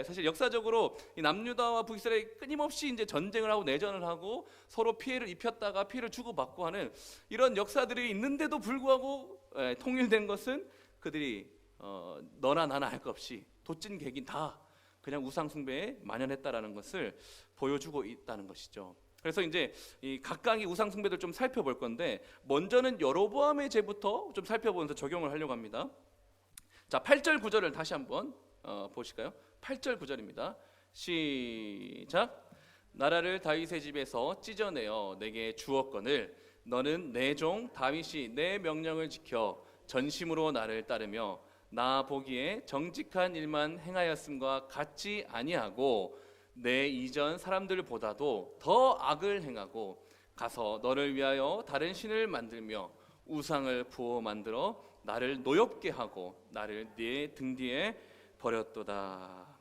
Speaker 1: 사실 역사적으로 이 남유다와 북이스라엘이 끊임없이 이제 전쟁을 하고 내전을 하고 서로 피해를 입혔다가 피해를 주고받고 하는 이런 역사들이 있는데도 불구하고 통일된 것은 그들이 너나 나나 할 것 없이 도찐 개긴 다 그냥 우상 숭배에 만연했다라는 것을 보여주고 있다는 것이죠. 그래서 이제 이 각각의 우상 숭배들 좀 살펴볼 건데, 먼저는 여로보암의 죄부터 좀 살펴보면서 적용을 하려고 합니다. 자, 8절 9절을 다시 한번 보실까요? 8절 9절입니다. 시작. 나라를 다윗의 집에서 찢어내어 내게 주었거늘 너는 내 종 다윗이 내 명령을 지켜 전심으로 나를 따르며 나 보기에 정직한 일만 행하였음과 같지 아니하고 내 이전 사람들보다도 더 악을 행하고 가서 너를 위하여 다른 신을 만들며 우상을 부어 만들어 나를 노엽게 하고 나를 네 등 뒤에 버렸도다.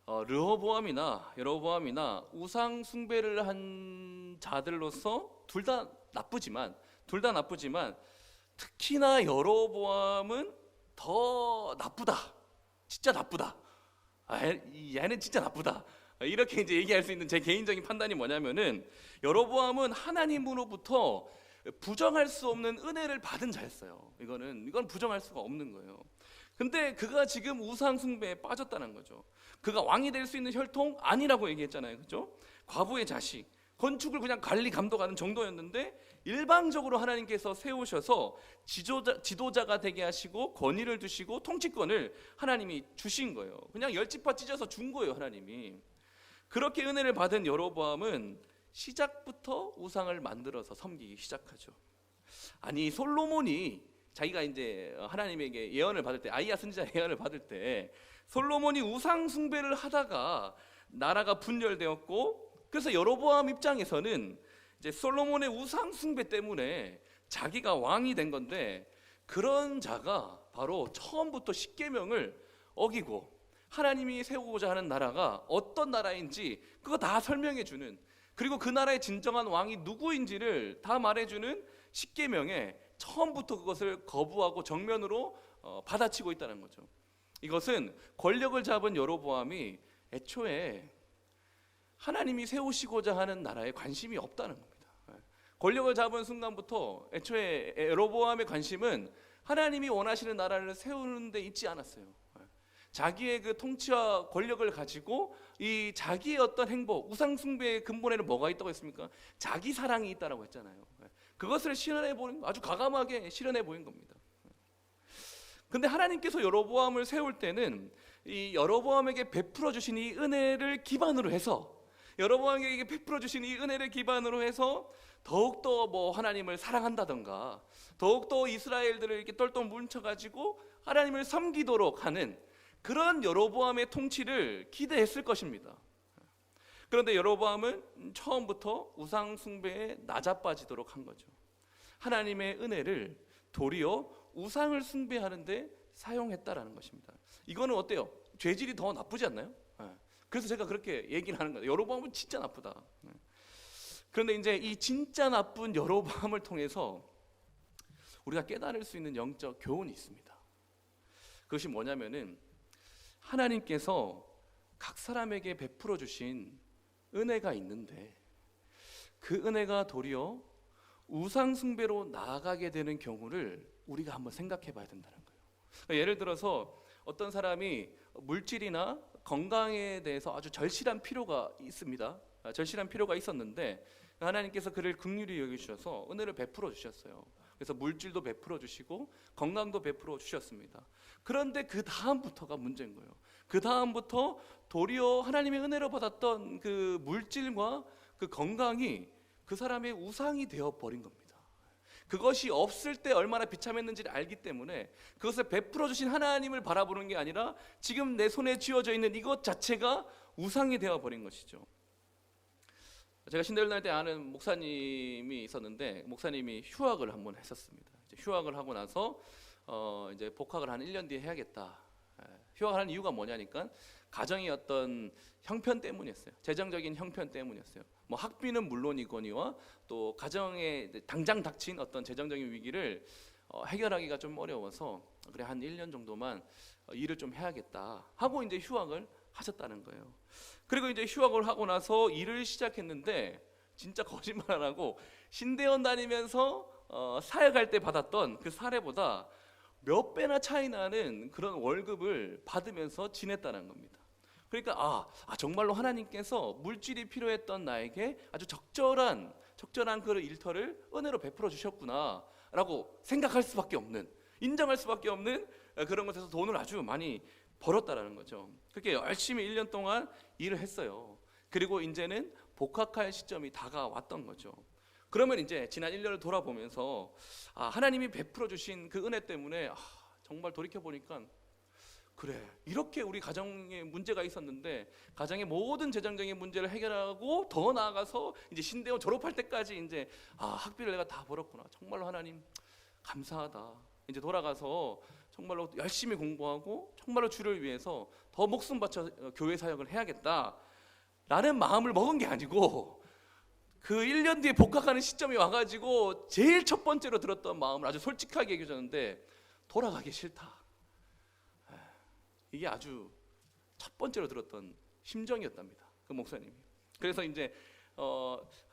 Speaker 1: 르호보암이나 여로보암이나 우상 숭배를 한 자들로서 둘 다 나쁘지만 특히나 여로보암은 더 나쁘다. 진짜 나쁘다. 얘는 진짜 나쁘다. 이렇게 이제 얘기할 수 있는 제 개인적인 판단이 뭐냐면은 여로보암은 하나님으로부터 부정할 수 없는 은혜를 받은 자였어요. 이건 부정할 수가 없는 거예요. 근데 그가 지금 우상 숭배에 빠졌다는 거죠. 그가 왕이 될 수 있는 혈통 아니라고 얘기했잖아요. 그렇죠? 과부의 자식, 건축을 그냥 관리 감독하는 정도였는데 일방적으로 하나님께서 세우셔서 지도자가 되게 하시고 권위를 주시고 통치권을 하나님이 주신 거예요. 그냥 열지파 찢어서 준 거예요, 하나님이. 그렇게 은혜를 받은 여로보암은 시작부터 우상을 만들어서 섬기기 시작하죠. 아니, 솔로몬이 자기가 이제 하나님에게 예언을 받을 때, 아이야 선지자 예언을 받을 때 솔로몬이 우상 숭배를 하다가 나라가 분열되었고, 그래서 여로보암 입장에서는 이제 솔로몬의 우상 숭배 때문에 자기가 왕이 된 건데, 그런 자가 바로 처음부터 십계명을 어기고 하나님이 세우고자 하는 나라가 어떤 나라인지 그거 다 설명해 주는, 그리고 그 나라의 진정한 왕이 누구인지를 다 말해주는 십계명에 처음부터 그것을 거부하고 정면으로 받아치고 있다는 거죠. 이것은 권력을 잡은 여로보암이 애초에 하나님이 세우시고자 하는 나라에 관심이 없다는 겁니다. 권력을 잡은 순간부터 애초에 여로보암의 관심은 하나님이 원하시는 나라를 세우는 데 있지 않았어요. 자기의 그 통치와 권력을 가지고 이 자기의 어떤 행복, 우상 숭배의 근본에는 뭐가 있다고 했습니까? 자기 사랑이 있다라고 했잖아요. 그것을 실현해 보는, 아주 과감하게 실현해 보인 겁니다. 근데 하나님께서 여로보암을 세울 때는 이 여로보암에게 베풀어 주신 이 은혜를 기반으로 해서, 여로보암에게 베풀어 주신 이 은혜를 기반으로 해서 더욱더 뭐 하나님을 사랑한다던가, 더욱더 이스라엘들을 이렇게 똘똘 뭉쳐가지고 하나님을 섬기도록 하는 그런 여로보암의 통치를 기대했을 것입니다. 그런데 여로보암은 처음부터 우상 숭배에 낮아빠지도록 한 거죠. 하나님의 은혜를 도리어 우상을 숭배하는데 사용했다라는 것입니다. 이거는 어때요? 죄질이 더 나쁘지 않나요? 그래서 제가 그렇게 얘기를 하는 거예요. 여로보암은 진짜 나쁘다. 그런데 이제 이 진짜 나쁜 여로보암을 통해서 우리가 깨달을 수 있는 영적 교훈이 있습니다. 그것이 뭐냐면은 하나님께서 각 사람에게 베풀어 주신 은혜가 있는데 그 은혜가 도리어 우상 숭배로 나아가게 되는 경우를 우리가 한번 생각해 봐야 된다는 거예요. 예를 들어서 어떤 사람이 물질이나 건강에 대해서 아주 절실한 필요가 있습니다. 절실한 필요가 있었는데 하나님께서 그를 긍휼히 여기셔서 은혜를 베풀어 주셨어요. 그래서 물질도 베풀어 주시고 건강도 베풀어 주셨습니다. 그런데 그 다음부터가 문제인 거예요. 그 다음부터 도리어 하나님의 은혜로 받았던 그 물질과 그 건강이 그 사람의 우상이 되어 버린 겁니다. 그것이 없을 때 얼마나 비참했는지를 알기 때문에 그것을 베풀어 주신 하나님을 바라보는 게 아니라 지금 내 손에 쥐어져 있는 이것 자체가 우상이 되어 버린 것이죠. 제가 신대를 다닐 때 아는 목사님이 있었는데, 목사님이 휴학을 한번 했었습니다. 이제 휴학을 하고 나서 이제 복학을 한 1년 뒤에 해야겠다. 휴학을 하는 이유가 뭐냐니까 가정의 어떤 형편 때문이었어요. 재정적인 형편 때문이었어요. 뭐 학비는 물론이거니와 또 가정에 당장 닥친 어떤 재정적인 위기를 해결하기가 좀 어려워서 그래 한 1년 정도만 일을 좀 해야겠다 하고 이제 휴학을 하셨다는 거예요. 그리고 이제 휴학을 하고 나서 일을 시작했는데 진짜 거짓말 안 하고 신대원 다니면서 사역할 때 받았던 그 사례보다 몇 배나 차이 나는 그런 월급을 받으면서 지냈다는 겁니다. 그러니까 정말로 하나님께서 물질이 필요했던 나에게 아주 적절한 그 일터를 은혜로 베풀어 주셨구나라고 생각할 수밖에 없는, 인정할 수밖에 없는 그런 것에서 돈을 아주 많이 벌었다라는 거죠. 그렇게 열심히 1년 동안 일을 했어요. 그리고 이제는 복학할 시점이 다가왔던 거죠. 그러면 이제 지난 1년을 돌아보면서 하나님이 베풀어 주신 그 은혜 때문에 정말 돌이켜 보니까 그래, 이렇게 우리 가정에 문제가 있었는데 가정의 모든 재정적인 문제를 해결하고 더 나아가서 이제 신대원 졸업할 때까지 이제 학비를 내가 다 벌었구나. 정말로 하나님 감사하다. 이제 돌아가서 정말로 열심히 공부하고 정말로 주를 위해서 더 목숨 바쳐 교회 사역을 해야겠다라는 마음을 먹은 게 아니고 그 1년 뒤에 복학하는 시점이 와가지고 제일 첫 번째로 들었던 마음을 아주 솔직하게 얘기해 줬는데 돌아가기 싫다. 이게 아주 첫 번째로 들었던 심정이었답니다. 그 목사님이. 그래서 이제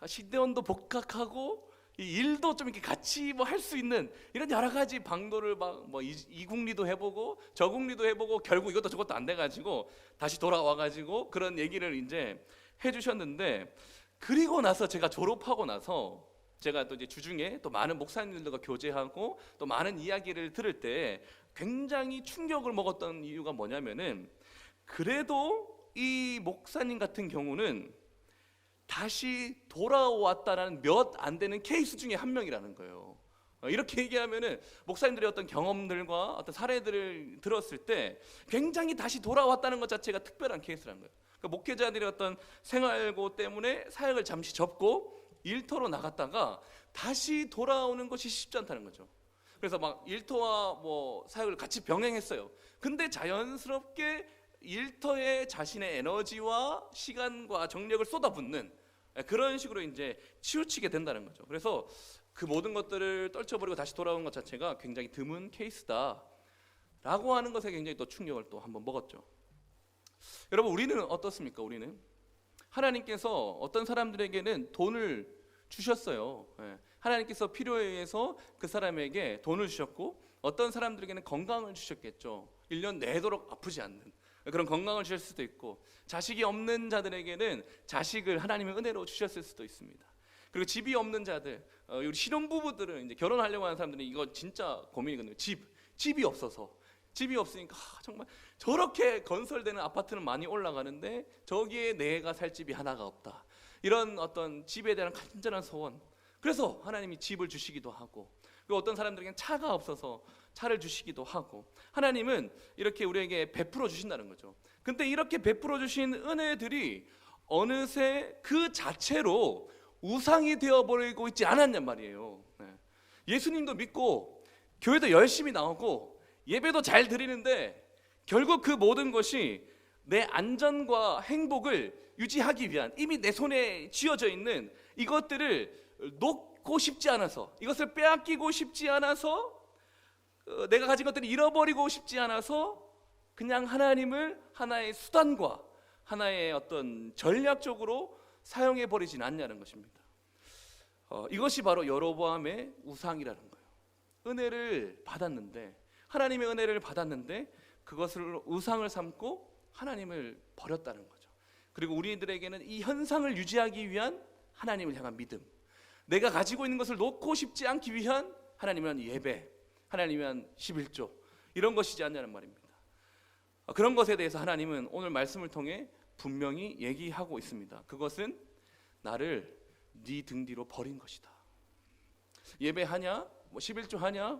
Speaker 1: 신대원도 복학하고 이 일도 좀 이렇게 같이 뭐 할 수 있는 이런 여러 가지 방도를 막 뭐 이국리도 해보고 저국리도 해보고 결국 이것도 저것도 안 돼가지고 다시 돌아와가지고 그런 얘기를 이제 해주셨는데, 그리고 나서 제가 졸업하고 나서 제가 또 이제 주중에 또 많은 목사님들과 교제하고 또 많은 이야기를 들을 때 굉장히 충격을 먹었던 이유가 뭐냐면은, 그래도 이 목사님 같은 경우는 다시 돌아왔다라는 몇 안 되는 케이스 중에 한 명이라는 거예요. 이렇게 얘기하면은 목사님들의 어떤 경험들과 어떤 사례들을 들었을 때 굉장히 다시 돌아왔다는 것 자체가 특별한 케이스라는 거예요. 그러니까 목회자들의 어떤 생활고 때문에 사역을 잠시 접고 일터로 나갔다가 다시 돌아오는 것이 쉽지 않다는 거죠. 그래서 막 일터와 뭐 사역을 같이 병행했어요. 근데 자연스럽게 일터에 자신의 에너지와 시간과 정력을 쏟아붓는 그런 식으로 이제 치우치게 된다는 거죠. 그래서 그 모든 것들을 떨쳐버리고 다시 돌아오는 것 자체가 굉장히 드문 케이스다라고 하는 것에 굉장히 또 충격을 또 한번 먹었죠. 여러분, 우리는 어떻습니까? 우리는 하나님께서 어떤 사람들에게는 돈을 주셨어요. 하나님께서 필요에 의해서 그 사람에게 돈을 주셨고, 어떤 사람들에게는 건강을 주셨겠죠. 1년 내도록 아프지 않는 그런 건강을 주실 수도 있고, 자식이 없는 자들에게는 자식을 하나님의 은혜로 주셨을 수도 있습니다. 그리고 집이 없는 자들, 우리 신혼부부들은 이제 결혼하려고 하는 사람들은 이거 진짜 고민이거든요. 집이 없어서, 집이 없으니까 정말 저렇게 건설되는 아파트는 많이 올라가는데 저기에 내가 살 집이 하나가 없다. 이런 어떤 집에 대한 간절한 소원. 그래서 하나님이 집을 주시기도 하고, 그리고 어떤 사람들에게는 차가 없어서 차를 주시기도 하고, 하나님은 이렇게 우리에게 베풀어 주신다는 거죠. 근데 이렇게 베풀어 주신 은혜들이 어느새 그 자체로 우상이 되어버리고 있지 않았냔 말이에요. 예수님도 믿고 교회도 열심히 나오고 예배도 잘 드리는데 결국 그 모든 것이 내 안전과 행복을 유지하기 위한 이미 내 손에 쥐어져 있는 이것들을 놓고 싶지 않아서, 이것을 빼앗기고 싶지 않아서, 내가 가진 것들을 잃어버리고 싶지 않아서 그냥 하나님을 하나의 수단과 하나의 어떤 전략적으로 사용해 버리진 않냐는 것입니다. 이것이 바로 여로보암의 우상이라는 거예요. 은혜를 받았는데, 하나님의 은혜를 받았는데 그것을 우상을 삼고 하나님을 버렸다는 거죠. 그리고 우리들에게는 이 현상을 유지하기 위한 하나님을 향한 믿음, 내가 가지고 있는 것을 놓고 싶지 않기 위한 하나님을 위한 예배, 하나님을 위한 11조, 이런 것이지 않냐는 말입니다. 그런 것에 대해서 하나님은 오늘 말씀을 통해 분명히 얘기하고 있습니다. 그것은 나를 네 등 뒤로 버린 것이다. 예배하냐, 뭐 11조 하냐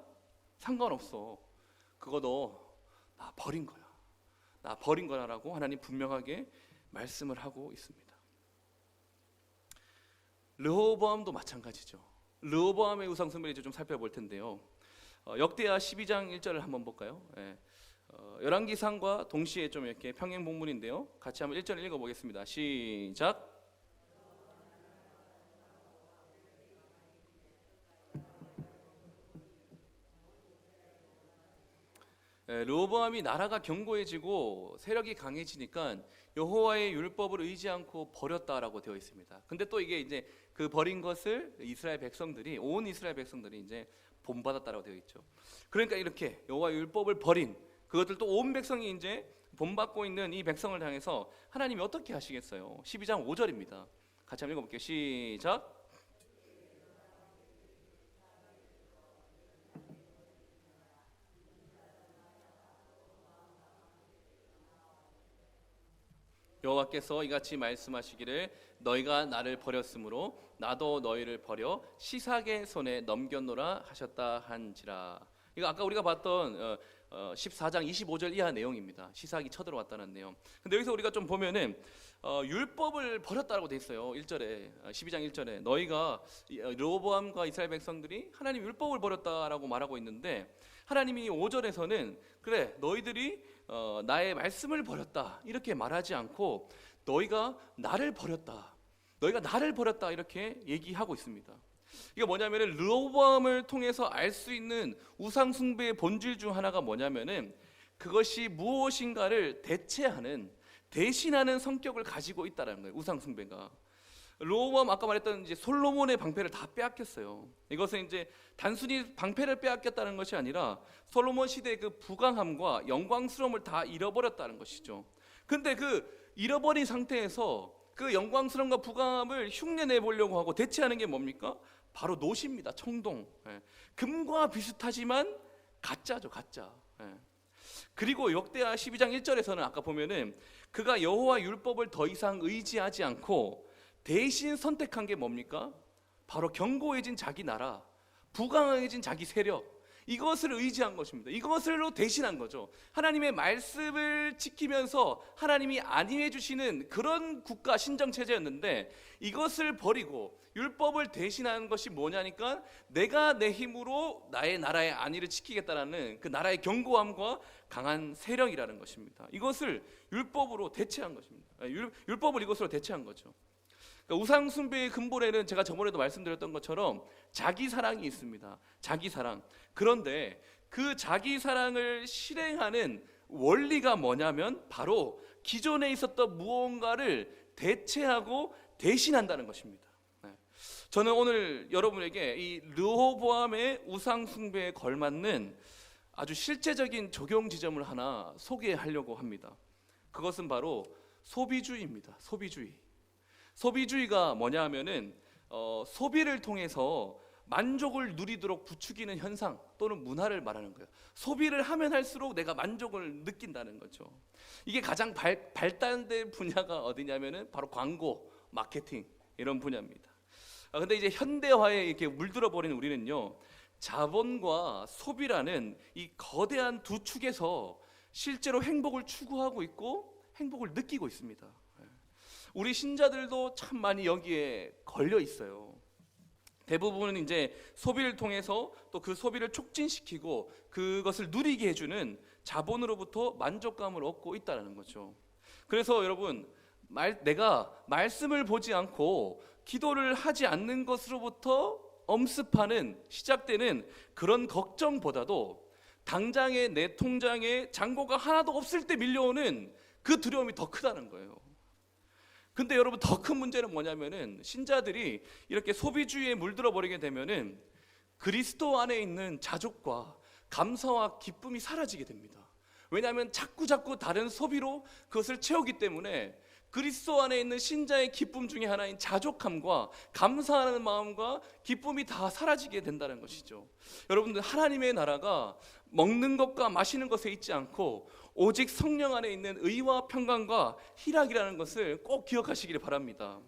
Speaker 1: 상관없어. 그거 너 나 버린 거야. 나 버린 거라고 하나님 분명하게 말씀을 하고 있습니다. 르호보암도 마찬가지죠. 르호보암의 우상 숭배를 좀 살펴볼 텐데요. 역대하 12장 1절을 한번 볼까요? 열왕기상과 동시에 좀 이렇게 평행 본문인데요. 같이 한번 1절 읽어보겠습니다. 시작. 르호보암이 나라가 견고해지고 세력이 강해지니까 여호와의 율법을 의지 않고 버렸다라고 되어 있습니다. 근데 또 이게 이제 그 버린 것을 이스라엘 백성들이, 온 이스라엘 백성들이 이제 본받았다라고 되어 있죠. 그러니까 이렇게 여호와의 율법을 버린 그것들, 또 온 백성이 이제 본받고 있는 이 백성을 향해서 하나님이 어떻게 하시겠어요? 12장 5절입니다. 같이 한번 읽어볼게요. 시작. 여호와께서 이같이 말씀하시기를 너희가 나를 버렸으므로 나도 너희를 버려 시삭의 손에 넘겼노라 하셨다 한지라. 이거 아까 우리가 봤던 14장 25절 이하 내용입니다. 시삭이 쳐들어왔다는 내용. 근데 여기서 우리가 좀 보면은 율법을 버렸다라고 돼 있어요. 1절에 12장 1절에 너희가 르호보암과 이스라엘 백성들이 하나님 율법을 버렸다라고 말하고 있는데, 하나님이 5절에서는 그래 너희들이 나의 말씀을 버렸다 이렇게 말하지 않고 너희가 나를 버렸다, 너희가 나를 버렸다 이렇게 얘기하고 있습니다. 이게 뭐냐면은 르호보암을 통해서 알 수 있는 우상 숭배의 본질 중 하나가 뭐냐면은 그것이 무엇인가를 대체하는, 대신하는 성격을 가지고 있다는 거예요. 우상 숭배가. 르호보암 아까 말했던 이제 솔로몬의 방패를 다 빼앗겼어요. 이것은 이제 단순히 방패를 빼앗겼다는 것이 아니라 솔로몬 시대의 그 부강함과 영광스러움을 다 잃어버렸다는 것이죠. 근데 그 잃어버린 상태에서 그 영광스러움과 부강함을 흉내내 보려고 하고 대체하는 게 뭡니까? 바로 노시입니다. 청동. 금과 비슷하지만 가짜죠, 가짜. 그리고 역대하 12장 1절에서는 아까 보면은 그가 여호와 율법을 더 이상 의지하지 않고 대신 선택한 게 뭡니까? 바로 견고해진 자기 나라, 부강해진 자기 세력, 이것을 의지한 것입니다. 이것으로 대신한 거죠. 하나님의 말씀을 지키면서 하나님이 안위해 주시는 그런 국가 신정 체제였는데, 이것을 버리고 율법을 대신하는 것이 뭐냐니까 내가 내 힘으로 나의 나라의 안위를 지키겠다라는 그 나라의 견고함과 강한 세력이라는 것입니다. 이것을 율법으로 대체한 것입니다. 율법을 이것으로 대체한 거죠. 그러니까 우상 숭배의 근본에는 제가 저번에도 말씀드렸던 것처럼 자기 사랑이 있습니다. 자기 사랑. 그런데 그 자기 사랑을 실행하는 원리가 뭐냐면 바로 기존에 있었던 무언가를 대체하고 대신한다는 것입니다. 저는 오늘 여러분에게 이 르호보암의 우상 숭배에 걸맞는 아주 실제적인 적용 지점을 하나 소개하려고 합니다. 그것은 바로 소비주의입니다. 소비주의. 소비주의가 뭐냐 하면은 소비를 통해서 만족을 누리도록 부추기는 현상 또는 문화를 말하는 거예요. 소비를 하면 할수록 내가 만족을 느낀다는 거죠. 이게 가장 발달된 분야가 어디냐면은 바로 광고, 마케팅 이런 분야입니다. 근데 이제 현대화에 이렇게 물들어 버린 우리는요, 자본과 소비라는 이 거대한 두 축에서 실제로 행복을 추구하고 있고 행복을 느끼고 있습니다. 우리 신자들도 참 많이 여기에 걸려 있어요. 대부분은 이제 소비를 통해서 또 그 소비를 촉진시키고 그것을 누리게 해주는 자본으로부터 만족감을 얻고 있다는 거죠. 그래서 여러분, 내가 말씀을 보지 않고 기도를 하지 않는 것으로부터 엄습하는 시작되는 그런 걱정보다도 당장에 내 통장에 잔고가 하나도 없을 때 밀려오는 그 두려움이 더 크다는 거예요. 근데 여러분, 더 큰 문제는 뭐냐면은 신자들이 이렇게 소비주의에 물들어 버리게 되면은 그리스도 안에 있는 자족과 감사와 기쁨이 사라지게 됩니다. 왜냐하면 자꾸 다른 소비로 그것을 채우기 때문에 그리스도 안에 있는 신자의 기쁨 중에 하나인 자족함과 감사하는 마음과 기쁨이 다 사라지게 된다는 것이죠. 여러분들, 하나님의 나라가 먹는 것과 마시는 것에 있지 않고 오직 성령 안에 있는 의와 평강과 희락이라는 것을 꼭 기억하시기를 바랍니다.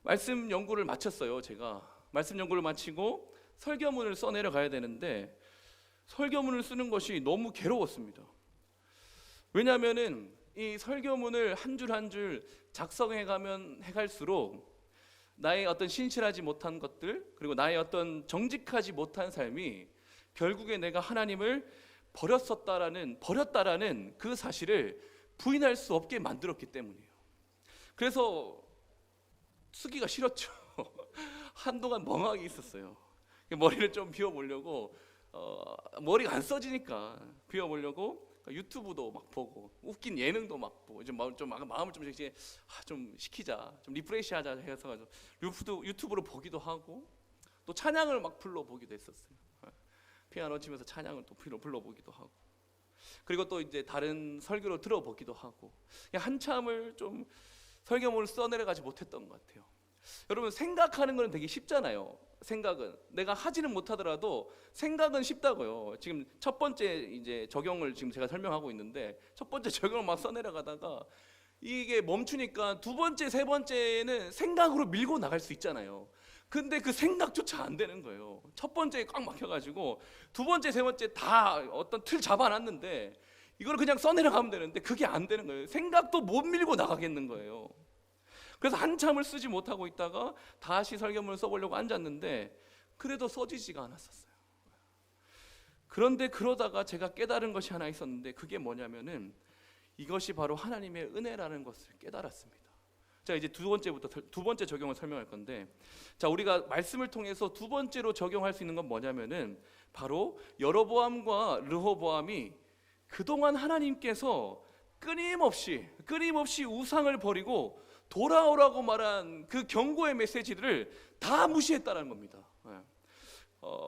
Speaker 1: 말씀 연구를 마쳤어요. 제가 말씀 연구를 마치고 설교문을 써내려 가야 되는데 설교문을 쓰는 것이 너무 괴로웠습니다. 왜냐하면은 이 설교문을 한 줄 한 줄 작성해 가면 해갈수록 나의 어떤 신실하지 못한 것들, 그리고 나의 어떤 정직하지 못한 삶이 결국에 내가 하나님을 버렸다라는 그 사실을 부인할 수 없게 만들었기 때문이에요. 그래서 쓰기가 싫었죠. 한동안 멍하게 있었어요. 머리를 좀 비워보려고, 머리가 안 써지니까 비워보려고 유튜브도 막 보고 웃긴 예능도 막 보고 이제 마음을 좀 이제 좀 식히자, 좀 리프레시하자 해서 유튜브로 보기도 하고 또 찬양을 막 불러보기도 했었어요. 피아노 치면서 찬양을 또 불러보기도 하고, 그리고 또 이제 다른 설교를 들어보기도 하고, 한참을 좀 설교문을 써내려가지 못했던 것 같아요. 여러분, 생각하는 건 되게 쉽잖아요. 생각은 내가 하지는 못하더라도 생각은 쉽다고요. 지금 첫 번째 이제 적용을 지금 제가 설명하고 있는데 첫 번째 적용을 막 써내려가다가 이게 멈추니까 두 번째, 세 번째는 생각으로 밀고 나갈 수 있잖아요. 근데 그 생각조차 안 되는 거예요. 첫 번째에 꽉 막혀가지고 두 번째, 세 번째 다 어떤 틀 잡아놨는데 이걸 그냥 써내려가면 되는데 그게 안 되는 거예요. 생각도 못 밀고 나가겠는 거예요. 그래서 한참을 쓰지 못하고 있다가 다시 설교문을 써보려고 앉았는데 그래도 써지지가 않았었어요. 그런데 그러다가 제가 깨달은 것이 하나 있었는데 그게 뭐냐면은 이것이 바로 하나님의 은혜라는 것을 깨달았습니다. 자, 이제 두 번째 적용을 설명할 건데, 자, 우리가 말씀을 통해서 두 번째로 적용할 수 있는 건 뭐냐면은 바로 여로보암과 르호보암이 그동안 하나님께서 끊임없이 우상을 버리고 돌아오라고 말한 그 경고의 메시지를 다 무시했다는 겁니다.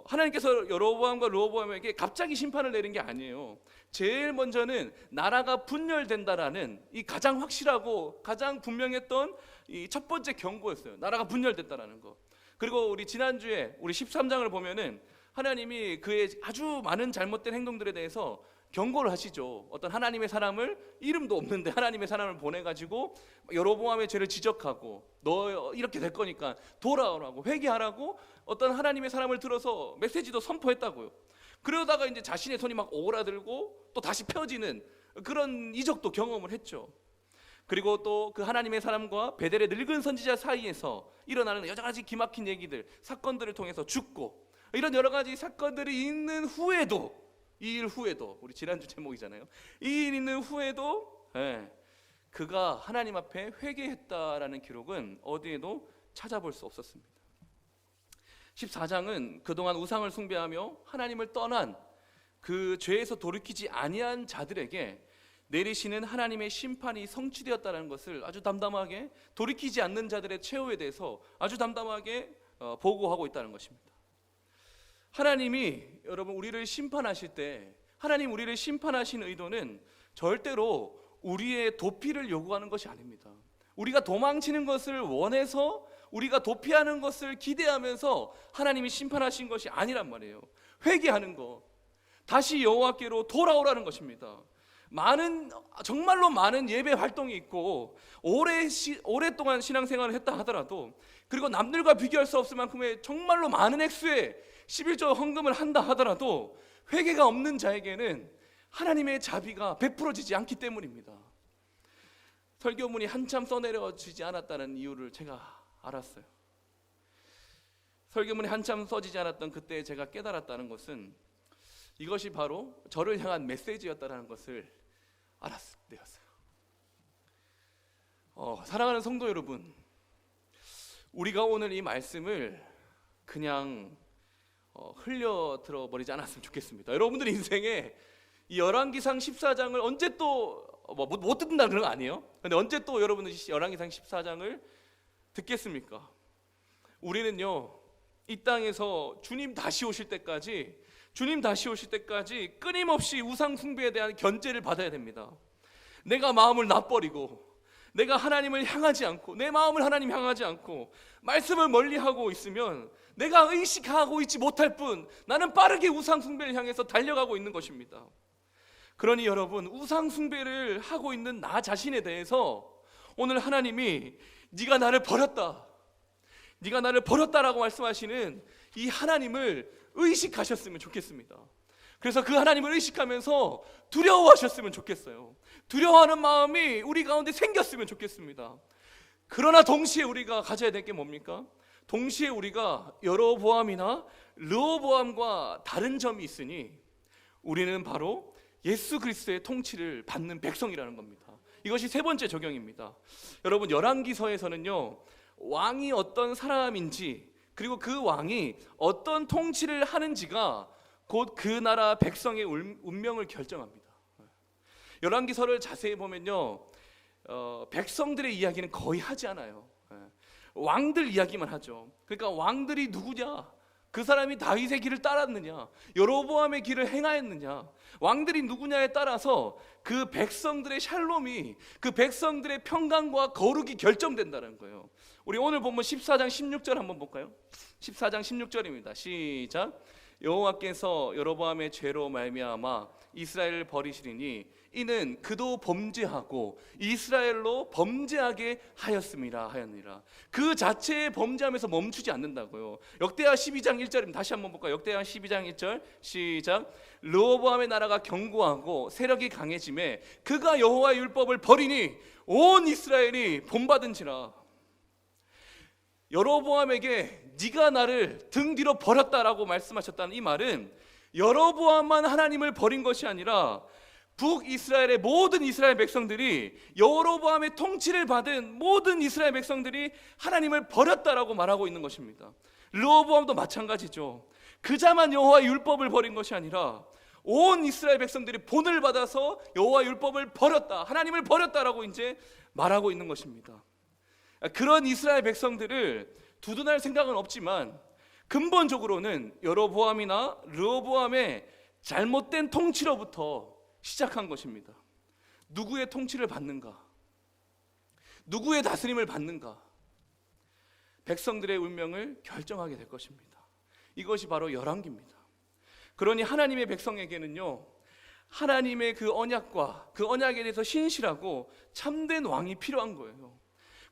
Speaker 1: 하나님께서 여로보암과 르호보암에게 갑자기 심판을 내린 게 아니에요. 제일 먼저는 나라가 분열된다라는 이 가장 확실하고 가장 분명했던 이 첫 번째 경고였어요. 나라가 분열됐다라는 거. 그리고 우리 지난주에 우리 13장을 보면은 하나님이 그의 아주 많은 잘못된 행동들에 대해서 경고를 하시죠. 어떤 하나님의 사람을, 이름도 없는데 하나님의 사람을 보내가지고 여로보암의 죄를 지적하고 너 이렇게 될 거니까 돌아오라고, 회개하라고 어떤 하나님의 사람을 들어서 메시지도 선포했다고요. 그러다가 이제 자신의 손이 막 오그라들고 또 다시 펴지는 그런 이적도 경험을 했죠. 그리고 또 그 하나님의 사람과 베델의 늙은 선지자 사이에서 일어나는 여러 가지 기막힌 얘기들, 사건들을 통해서 죽고 이런 여러 가지 사건들이 있는 후에도, 이 일 후에도, 우리 지난주 제목이잖아요. 이 일 있는 후에도 그가 하나님 앞에 회개했다라는 기록은 어디에도 찾아볼 수 없었습니다. 14장은 그동안 우상을 숭배하며 하나님을 떠난 그 죄에서 돌이키지 아니한 자들에게 내리시는 하나님의 심판이 성취되었다는 것을 아주 담담하게, 돌이키지 않는 자들의 최후에 대해서 아주 담담하게 보고하고 있다는 것입니다. 하나님이 여러분 우리를 심판하실 때, 하나님 우리를 심판하신 의도는 절대로 우리의 도피를 요구하는 것이 아닙니다. 우리가 도망치는 것을 원해서, 우리가 도피하는 것을 기대하면서 하나님이 심판하신 것이 아니란 말이에요. 회개하는 것, 다시 여호와께로 돌아오라는 것입니다. 정말로 많은 예배 활동이 있고 오랫동안 신앙생활을 했다 하더라도, 그리고 남들과 비교할 수 없을 만큼의 정말로 많은 액수의 11조 헌금을 한다 하더라도 회개가 없는 자에게는 하나님의 자비가 베풀어지지 않기 때문입니다. 설교문이 한참 써내려지지 않았다는 이유를 제가 알았어요. 설교문이 한참 써지지 않았던 그때 제가 깨달았다는 것은 이것이 바로 저를 향한 메시지였다는 것을 알았을 때였어요. 사랑하는 성도 여러분, 우리가 오늘 이 말씀을 그냥 흘려 들어버리지 않았으면 좋겠습니다. 여러분들 인생에 이 열왕기상 14장을 언제 또 못 듣는다 그런 거 아니에요? 근데 언제 또 여러분들 열왕기상 14장을 듣겠습니까? 우리는요, 이 땅에서 주님 다시 오실 때까지 끊임없이 우상 숭배에 대한 견제를 받아야 됩니다. 내가 마음을 놔버리고, 내가 하나님을 향하지 않고, 내 마음을 하나님 향하지 않고 말씀을 멀리하고 있으면 내가 의식하고 있지 못할 뿐 나는 빠르게 우상 숭배를 향해서 달려가고 있는 것입니다. 그러니 여러분, 우상 숭배를 하고 있는 나 자신에 대해서 오늘 하나님이 네가 나를 버렸다라고 말씀하시는 이 하나님을 의식하셨으면 좋겠습니다. 그래서 그 하나님을 의식하면서 두려워하셨으면 좋겠어요. 두려워하는 마음이 우리 가운데 생겼으면 좋겠습니다. 그러나 동시에 우리가 가져야 될 게 뭡니까? 동시에 우리가 여로보암이나 르호보암과 다른 점이 있으니 우리는 바로 예수 그리스도의 통치를 받는 백성이라는 겁니다. 이것이 세 번째 적용입니다. 여러분, 열왕기서에서는요, 왕이 어떤 사람인지, 그리고 그 왕이 어떤 통치를 하는지가 곧 그 나라 백성의 운명을 결정합니다. 열왕기서를 자세히 보면요, 백성들의 이야기는 거의 하지 않아요. 왕들 이야기만 하죠. 그러니까 왕들이 누구냐, 그 사람이 다윗의 길을 따랐느냐, 여로보암의 길을 행하였느냐, 왕들이 누구냐에 따라서 그 백성들의 샬롬이, 그 백성들의 평강과 거룩이 결정된다는 거예요. 우리 오늘 보면 14장 16절 한번 볼까요? 14장 16절입니다. 시작. 여호와께서 여로보암의 죄로 말미암아 이스라엘을 버리시리니 이는 그도 범죄하고 이스라엘로 범죄하게 하였느니라. 그 자체의 범죄하면서 멈추지 않는다고요. 역대하 12장 1절입니다. 다시 한번 볼까요? 역대하 12장 1절 시작. 르호보암의 나라가 견고하고 세력이 강해짐에 그가 여호와의 율법을 버리니 온 이스라엘이 본받은지라. 여로보암에게 네가 나를 등 뒤로 버렸다라고 말씀하셨다는 이 말은 여로보암만 하나님을 버린 것이 아니라 북이스라엘의 모든 이스라엘 백성들이, 여로보암의 통치를 받은 모든 이스라엘 백성들이 하나님을 버렸다라고 말하고 있는 것입니다. 르호보암도 마찬가지죠. 그자만 여호와의 율법을 버린 것이 아니라 온 이스라엘 백성들이 본을 받아서 여호와의 율법을 버렸다, 하나님을 버렸다라고 이제 말하고 있는 것입니다. 그런 이스라엘 백성들을 두둔할 생각은 없지만 근본적으로는 여로보암이나 르호보암의 잘못된 통치로부터 시작한 것입니다. 누구의 통치를 받는가? 누구의 다스림을 받는가? 백성들의 운명을 결정하게 될 것입니다. 이것이 바로 열왕기입니다. 그러니 하나님의 백성에게는요, 하나님의 그 언약과 그 언약에 대해서 신실하고 참된 왕이 필요한 거예요.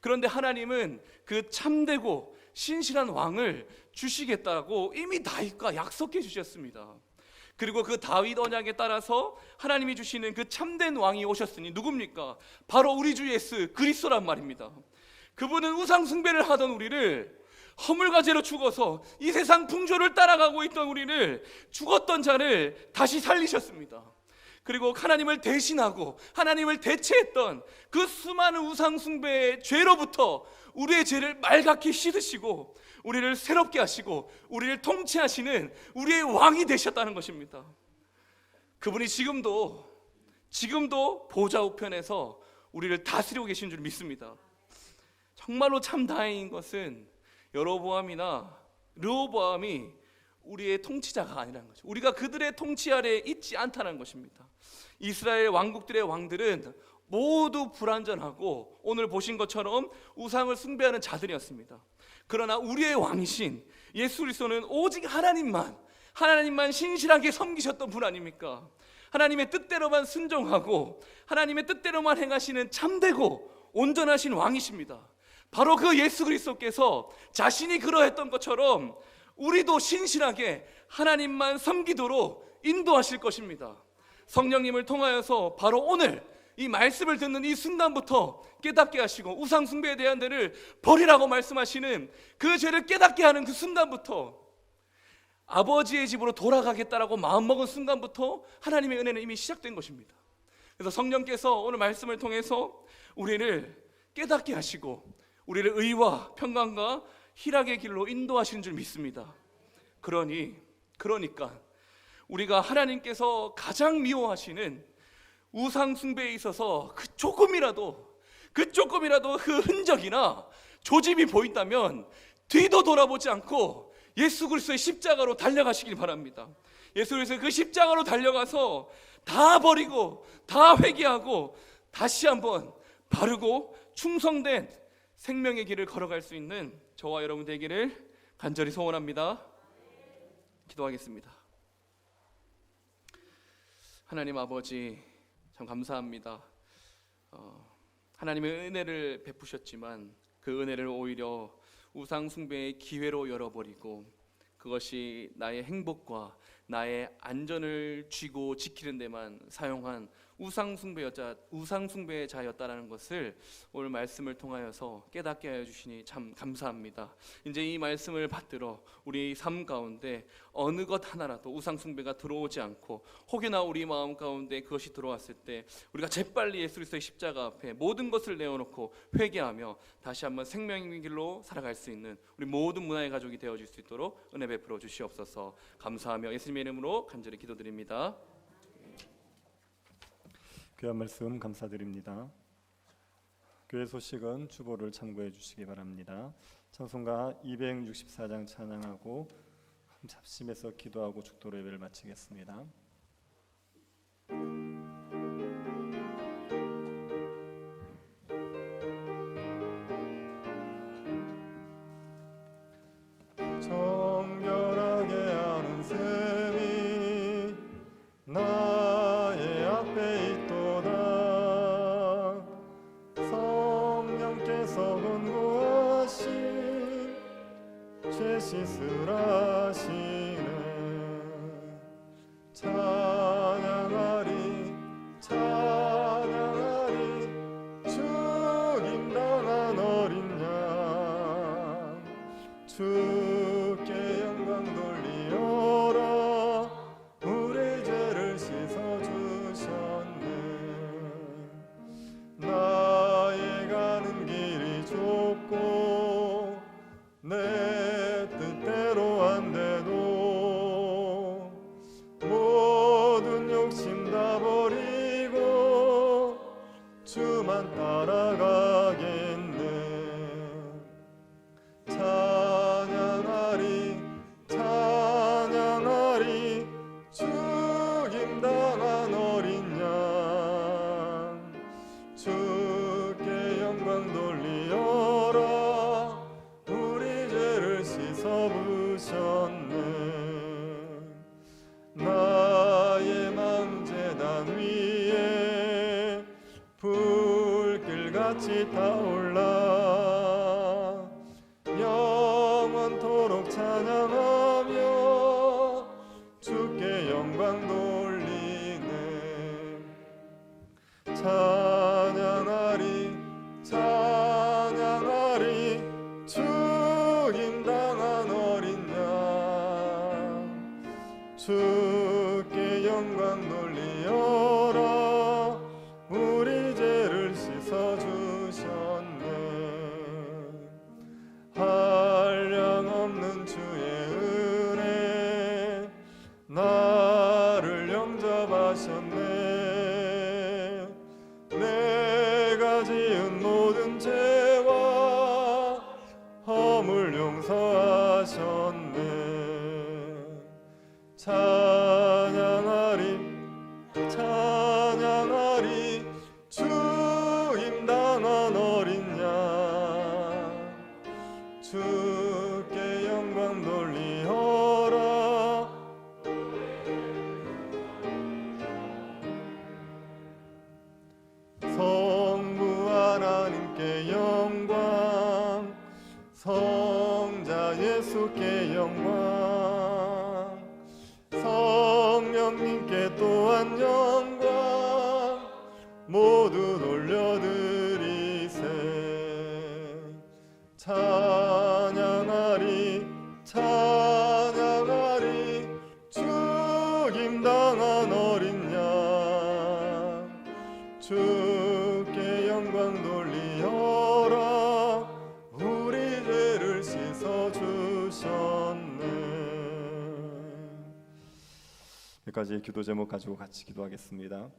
Speaker 1: 그런데 하나님은 그 참되고 신실한 왕을 주시겠다고 이미 다윗과 약속해 주셨습니다. 그리고 그 다윗 언약에 따라서 하나님이 주시는 그 참된 왕이 오셨으니 누굽니까? 바로 우리 주 예수 그리스도란 말입니다. 그분은 우상 숭배를 하던 우리를, 허물과제로 죽어서 이 세상 풍조를 따라가고 있던 우리를, 죽었던 자를 다시 살리셨습니다. 그리고 하나님을 대신하고 하나님을 대체했던 그 수많은 우상 숭배의 죄로부터 우리의 죄를 말갛게 씻으시고 우리를 새롭게 하시고 우리를 통치하시는 우리의 왕이 되셨다는 것입니다. 그분이 지금도 보좌 우편에서 우리를 다스리고 계신 줄 믿습니다. 정말로 참 다행인 것은 여로보암이나 르호보암이 우리의 통치자가 아니라는 거죠. 우리가 그들의 통치 아래에 있지 않다는 것입니다. 이스라엘 왕국들의 왕들은 모두 불완전하고 오늘 보신 것처럼 우상을 숭배하는 자들이었습니다. 그러나 우리의 왕이신 예수 그리스도는 오직 하나님만 신실하게 섬기셨던 분 아닙니까? 하나님의 뜻대로만 순종하고 하나님의 뜻대로만 행하시는 참되고 온전하신 왕이십니다. 바로 그 예수 그리스도께서 자신이 그러했던 것처럼 우리도 신실하게 하나님만 섬기도록 인도하실 것입니다. 성령님을 통하여서 바로 오늘 이 말씀을 듣는 이 순간부터 깨닫게 하시고 우상 숭배에 대한 데를 버리라고 말씀하시는 그 죄를 깨닫게 하는 그 순간부터, 아버지의 집으로 돌아가겠다라고 마음먹은 순간부터 하나님의 은혜는 이미 시작된 것입니다. 그래서 성령께서 오늘 말씀을 통해서 우리를 깨닫게 하시고 우리를 의와 평강과 희락의 길로 인도하시는 줄 믿습니다. 그러니까 우리가 하나님께서 가장 미워하시는 우상 숭배에 있어서 그 조금이라도 그 흔적이나 조짐이 보인다면 뒤도 돌아보지 않고 예수 그리스도의 십자가로 달려가시길 바랍니다. 예수 그리스도의 그 십자가로 달려가서 다 버리고 다 회개하고 다시 한번 바르고 충성된 생명의 길을 걸어갈 수 있는 저와 여러분 되기를 간절히 소원합니다. 기도하겠습니다. 하나님 아버지, 참 감사합니다. 하나님의 은혜를 베푸셨지만 그 은혜를 오히려 우상 숭배의 기회로 열어버리고 그것이 나의 행복과 나의 안전을 쥐고 지키는 데만 사용한 우상 숭배의 자였다라는 것을 오늘 말씀을 통하여서 깨닫게 하여 주시니 참 감사합니다. 이제 이 말씀을 받들어 우리 삶 가운데 어느 것 하나라도 우상 숭배가 들어오지 않고 혹여나 우리 마음 가운데 그것이 들어왔을 때 우리가 재빨리 예수 그리스도의 십자가 앞에 모든 것을 내어놓고 회개하며 다시 한번 생명의 길로 살아갈 수 있는 우리 모든 문화의 가족이 되어줄 수 있도록 은혜 베풀어 주시옵소서. 감사하며 예수님의 이름으로 간절히 기도드립니다.
Speaker 3: 귀한 말씀 감사드립니다. 교회 소식은 주보를 참고해 주시기 바랍니다. 찬송가 264장 찬양하고 합심해서 기도하고 축도로 예배를 마치겠습니다. 정결하게 하는 나의 앞에 있도다. 성령께서 권고하신 죄 씻으라시네. 찬양하리 찬양하리 죽임당한 어린 양. 주께 영광 돌리어라. 우리 죄를 씻어주셨네. 나의 가는 길이 좁고 내 뜻대로 안 돼도 모든 욕심 다 버리고 주만 따라가겠네. 찬양하리 찬양하리 죽임당한 어린 양. 주께 영광 돌리어라. 우리 죄를 씻어부셨네. 나의 마음 제단 위에 불길같이 타올라 영원토록 찬양하며 주께 영광 돌리네. 찬양하리 찬양하리 죽임당한 어린 양. 주께 영광 돌리어라. 우리 죄를 씻어주셨네. 한량없는 주의 은혜 나를 영접하셨네. 내가 지은 모든 죄와 허물 용서하셨네. 찬양하리 찬양하리 주임당한 어린 양. 주께 영광 돌리어라. 성부 하나님께 영광. 성자 예수께 영광. 성령님께 또한 영광 모두 돌려드리세. 찬양하리 찬양하리 죽임당한 어린 양. 주께 영광 돌리어라. 우리 죄를 씻어주셨네. 여기까지 기도 제목 가지고 같이 기도하겠습니다.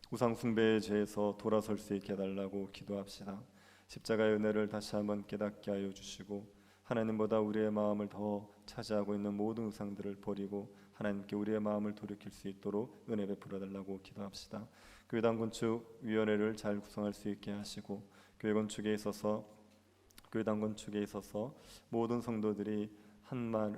Speaker 3: 우상 숭배의 죄에서 돌아설 수 있게 해달라고 기도합시다. 십자가의 은혜를 다시 한번 깨닫게 하여 주시고 하나님보다 우리의 마음을 더 차지하고 있는 모든 우상들을 버리고 하나님께 우리의 마음을 돌이킬 수 있도록 은혜 베풀어 달라고 기도합시다. 교회당 건축위원회를 잘 구성할 수 있게 하시고 교회 건축에 있어서 교회당 건축에 있어서 모든 성도들이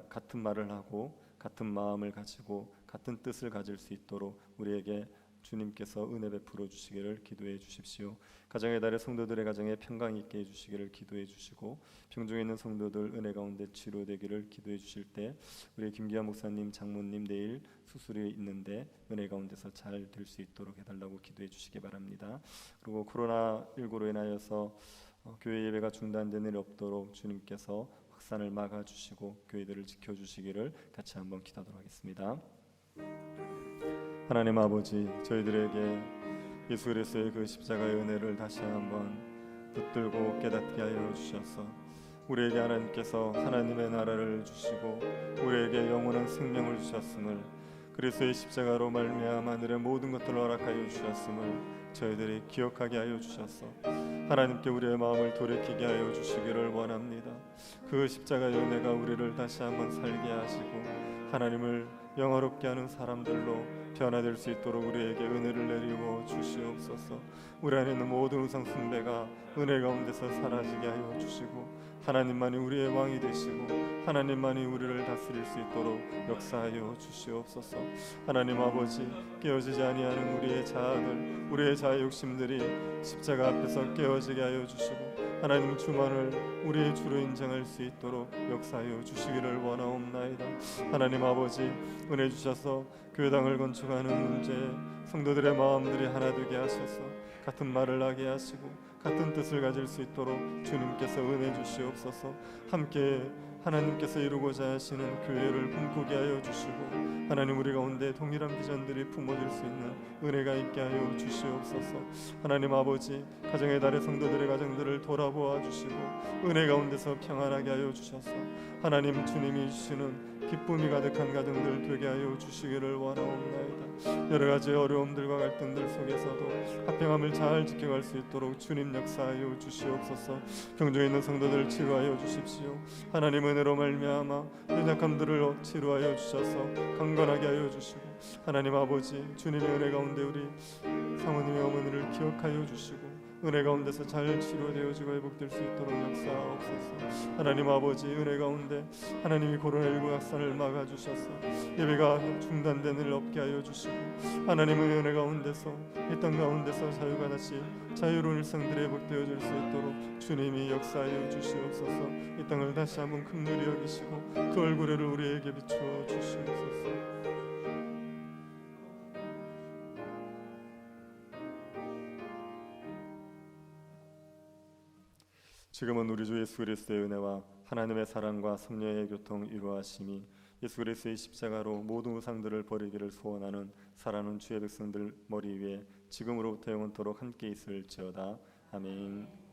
Speaker 3: 같은 말을 하고 같은 마음을 가지고 같은 뜻을 가질 수 있도록 우리에게 주님께서 은혜 베풀어 주시기를 기도해 주십시오. 가정의 달의 성도들의 가정에 평강 있게 해주시기를 기도해 주시고 병중에 있는 성도들 은혜 가운데 치료되기를 기도해 주실 때 우리 김기환 목사님, 장모님 내일 수술이 있는데 은혜 가운데서 잘 될 수 있도록 해달라고 기도해 주시기 바랍니다. 그리고 코로나19로 인하여서 교회 예배가 중단되는 일 없도록 주님께서 확산을 막아주시고 교회들을 지켜주시기를 같이 한번 기도하도록 하겠습니다. 하나님 아버지, 저희들에게 예수 그리스도의 그 십자가의 은혜를 다시 한번 붙들고 깨닫게 하여 주셔서 우리에게 하나님께서 하나님의 나라를 주시고 우리에게 영원한 생명을 주셨음을, 그리스도의 십자가로 말미암아 하늘의 모든 것들을 허락하여 주셨음을 저희들이 기억하게 하여 주셔서 하나님께 우리의 마음을 돌이키게 하여 주시기를 원합니다. 그 십자가의 은혜가 우리를 다시 한번 살게 하시고 하나님을 영화롭게 하는 사람들로 변화될 수 있도록 우리에게 은혜를 내리고 주시옵소서. 우리 안에 있는 모든 우상 숭배가 은혜 가운데서 사라지게 하여 주시고 하나님만이 우리의 왕이 되시고 하나님만이 우리를 다스릴 수 있도록 역사하여 주시옵소서. 하나님 아버지, 깨어지지 아니하는 우리의 자아들, 우리의 자아 욕심들이 십자가 앞에서 깨어지게 하여 주시고 하나님 주만을 우리의 주로 인정할 수 있도록 역사하여 주시기를 원하옵나이다. 하나님 아버지, 은혜 주셔서 교회당을 건축하는 문제에 성도들의 마음들이 하나 되게 하셔서 같은 말을 하게 하시고 같은 뜻을 가질 수 있도록 주님께서 은혜 주시옵소서. 함께 하나님께서 이루고자 하시는 교회를 꿈꾸게 하여 주시고 하나님 우리 가운데 동일한 비전들이 품어질 수 있는 은혜가 있게 하여 주시옵소서. 하나님 아버지, 가정의 달의 성도들의 가정들을 돌아보아 주시고 은혜 가운데서 평안하게 하여 주셔서 하나님 주님이 주시는 기쁨이 가득한 가정들 되게 하여 주시기를 원하옵나이다. 여러 가지 어려움들과 갈등들 속에서도 화평함을 잘 지켜갈 수 있도록 주님 역사하여 주시옵소서. 경주에 있는 성도들 치료하여 주십시오. 하나님 은혜로 말미암아 연약함들을 치료하여 주셔서 강건하게 하여 주시고 하나님 아버지, 주님의 은혜 가운데 우리 사모님의 어머니를 기억하여 주시고 은혜 가운데서 잘 치료되어지고 회복될 수 있도록 역사하옵소서. 하나님 아버지, 은혜 가운데 하나님이 코로나19 확산을 막아주셔서 예배가 중단된 일 없게 하여 주시고 하나님의 은혜 가운데서 이 땅 가운데서 자유가 다시 자유로운 일상들이 회복되어질 수 있도록 주님이 역사하여 주시옵소서. 이 땅을 다시 한번 긍휼히 여기시고 그 얼굴을 우리에게 비추어 주시옵소서. 지금은 우리 주 예수 그리스도의 은혜와 하나님의 사랑과 성령의 교통 이루하심이 예수 그리스도의 십자가로 모든 우상들을 버리기를 소원하는 사랑하는 주의 백성들 머리 위에 지금으로부터 영원토록 함께 있을지어다. 아멘.